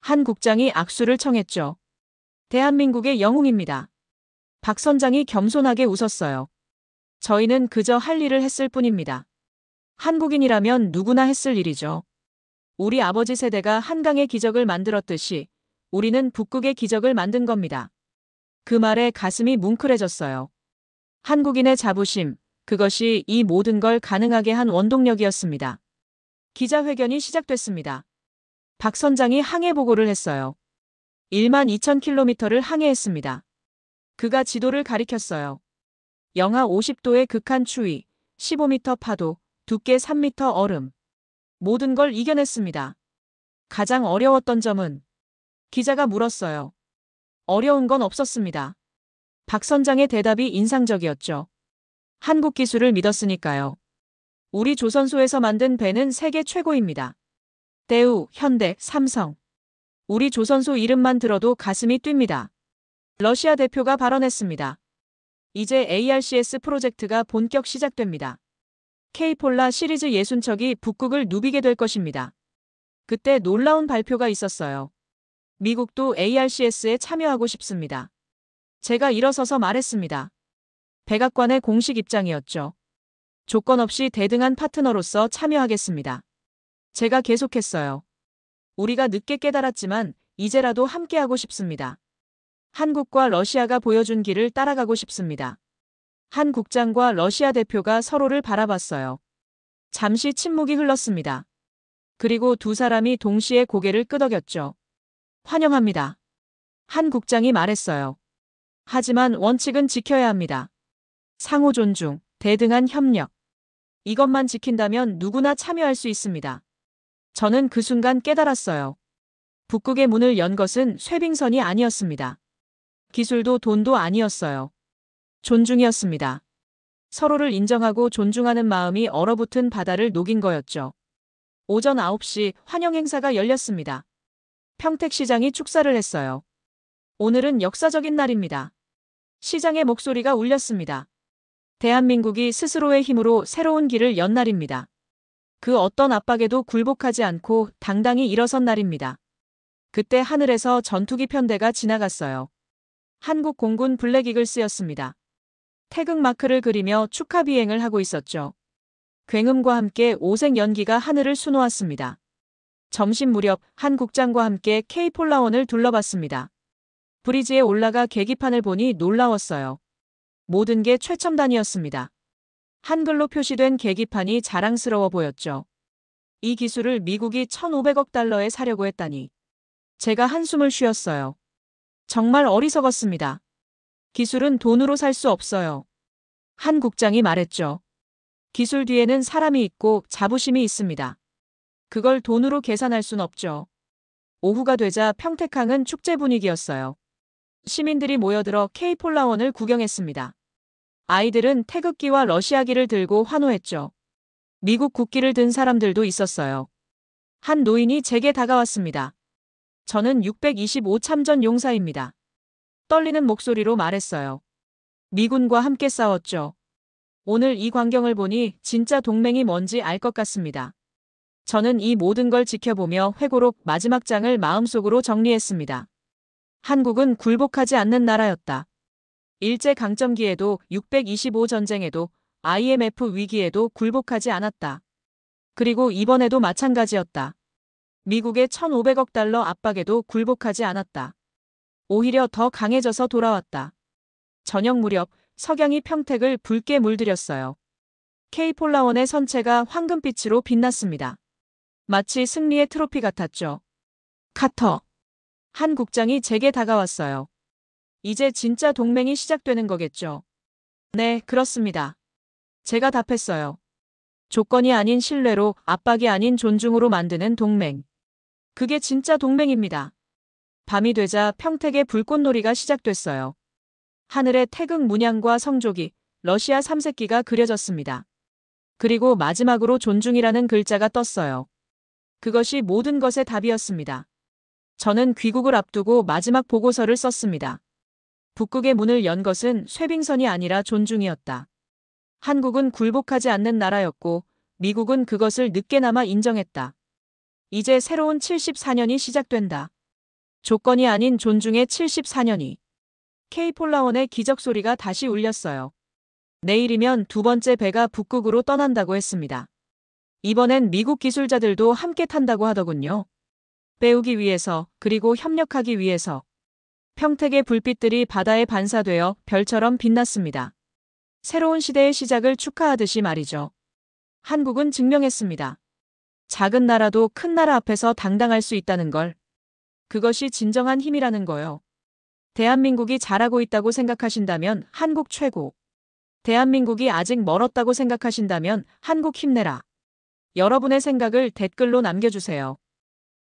B: 한 국장이 악수를 청했죠. 대한민국의 영웅입니다. 박 선장이 겸손하게 웃었어요. 저희는 그저 할 일을 했을 뿐입니다. 한국인이라면 누구나 했을 일이죠. 우리 아버지 세대가 한강의 기적을 만들었듯이 우리는 북극의 기적을 만든 겁니다. 그 말에 가슴이 뭉클해졌어요. 한국인의 자부심, 그것이 이 모든 걸 가능하게 한 원동력이었습니다. 기자회견이 시작됐습니다. 박 선장이 항해 보고를 했어요. 1만 2,000km를 항해했습니다. 그가 지도를 가리켰어요. 영하 50도의 극한 추위, 15m 파도, 두께 3m 얼음. 모든 걸 이겨냈습니다. 가장 어려웠던 점은? 기자가 물었어요. 어려운 건 없었습니다. 박 선장의 대답이 인상적이었죠. 한국 기술을 믿었으니까요. 우리 조선소에서 만든 배는 세계 최고입니다. 대우, 현대, 삼성. 우리 조선소 이름만 들어도 가슴이 뜁니다. 러시아 대표가 발언했습니다. 이제 ARCS 프로젝트가 본격 시작됩니다. K폴라 시리즈 60척이 북극을 누비게 될 것입니다. 그때 놀라운 발표가 있었어요. 미국도 ARCS에 참여하고 싶습니다. 제가 일어서서 말했습니다. 백악관의 공식 입장이었죠. 조건 없이 대등한 파트너로서 참여하겠습니다. 제가 계속했어요. 우리가 늦게 깨달았지만 이제라도 함께하고 싶습니다. 한국과 러시아가 보여준 길을 따라가고 싶습니다. 한 국장과 러시아 대표가 서로를 바라봤어요. 잠시 침묵이 흘렀습니다. 그리고 두 사람이 동시에 고개를 끄덕였죠. 환영합니다. 한 국장이 말했어요. 하지만 원칙은 지켜야 합니다. 상호 존중, 대등한 협력. 이것만 지킨다면 누구나 참여할 수 있습니다. 저는 그 순간 깨달았어요. 북극의 문을 연 것은 쇠빙선이 아니었습니다. 기술도 돈도 아니었어요. 존중이었습니다. 서로를 인정하고 존중하는 마음이 얼어붙은 바다를 녹인 거였죠. 오전 9시 환영 행사가 열렸습니다. 평택시장이 축사를 했어요. 오늘은 역사적인 날입니다. 시장의 목소리가 울렸습니다. 대한민국이 스스로의 힘으로 새로운 길을 연 날입니다. 그 어떤 압박에도 굴복하지 않고 당당히 일어선 날입니다. 그때 하늘에서 전투기 편대가 지나갔어요. 한국 공군 블랙이글스였습니다. 태극 마크를 그리며 축하 비행을 하고 있었죠. 굉음과 함께 오색 연기가 하늘을 수놓았습니다. 점심 무렵 한 국장과 함께 K폴라원을 둘러봤습니다. 브리지에 올라가 계기판을 보니 놀라웠어요. 모든 게 최첨단이었습니다. 한글로 표시된 계기판이 자랑스러워 보였죠. 이 기술을 미국이 1,500억 달러에 사려고 했다니. 제가 한숨을 쉬었어요. 정말 어리석었습니다. 기술은 돈으로 살 수 없어요. 한 국장이 말했죠. 기술 뒤에는 사람이 있고 자부심이 있습니다. 그걸 돈으로 계산할 순 없죠. 오후가 되자 평택항은 축제 분위기였어요. 시민들이 모여들어 K폴라원을 구경했습니다. 아이들은 태극기와 러시아기를 들고 환호했죠. 미국 국기를 든 사람들도 있었어요. 한 노인이 제게 다가왔습니다. 저는 625 참전 용사입니다. 떨리는 목소리로 말했어요. 미군과 함께 싸웠죠. 오늘 이 광경을 보니 진짜 동맹이 뭔지 알 것 같습니다. 저는 이 모든 걸 지켜보며 회고록 마지막 장을 마음속으로 정리했습니다. 한국은 굴복하지 않는 나라였다. 일제강점기에도 625 전쟁에도 IMF 위기에도 굴복하지 않았다. 그리고 이번에도 마찬가지였다. 미국의 1,500억 달러 압박에도 굴복하지 않았다. 오히려 더 강해져서 돌아왔다. 저녁 무렵 석양이 평택을 붉게 물들였어요. K폴라원의 선체가 황금빛으로 빛났습니다. 마치 승리의 트로피 같았죠. 카터. 한 국장이 제게 다가왔어요. 이제 진짜 동맹이 시작되는 거겠죠. 네, 그렇습니다. 제가 답했어요. 조건이 아닌 신뢰로, 압박이 아닌 존중으로 만드는 동맹. 그게 진짜 동맹입니다. 밤이 되자 평택의 불꽃놀이가 시작됐어요. 하늘에 태극 문양과 성조기, 러시아 삼색기가 그려졌습니다. 그리고 마지막으로 존중이라는 글자가 떴어요. 그것이 모든 것의 답이었습니다. 저는 귀국을 앞두고 마지막 보고서를 썼습니다. 북극의 문을 연 것은 쇠빙선이 아니라 존중이었다. 한국은 굴복하지 않는 나라였고 미국은 그것을 늦게나마 인정했다. 이제 새로운 74년이 시작된다. 조건이 아닌 존중의 74년이. K폴라원의 기적 소리가 다시 울렸어요. 내일이면 두 번째 배가 북극으로 떠난다고 했습니다. 이번엔 미국 기술자들도 함께 탄다고 하더군요. 배우기 위해서, 그리고 협력하기 위해서. 평택의 불빛들이 바다에 반사되어 별처럼 빛났습니다. 새로운 시대의 시작을 축하하듯이 말이죠. 한국은 증명했습니다. 작은 나라도 큰 나라 앞에서 당당할 수 있다는 걸. 그것이 진정한 힘이라는 거요. 대한민국이 잘하고 있다고 생각하신다면 한국 최고. 대한민국이 아직 멀었다고 생각하신다면 한국 힘내라. 여러분의 생각을 댓글로 남겨주세요.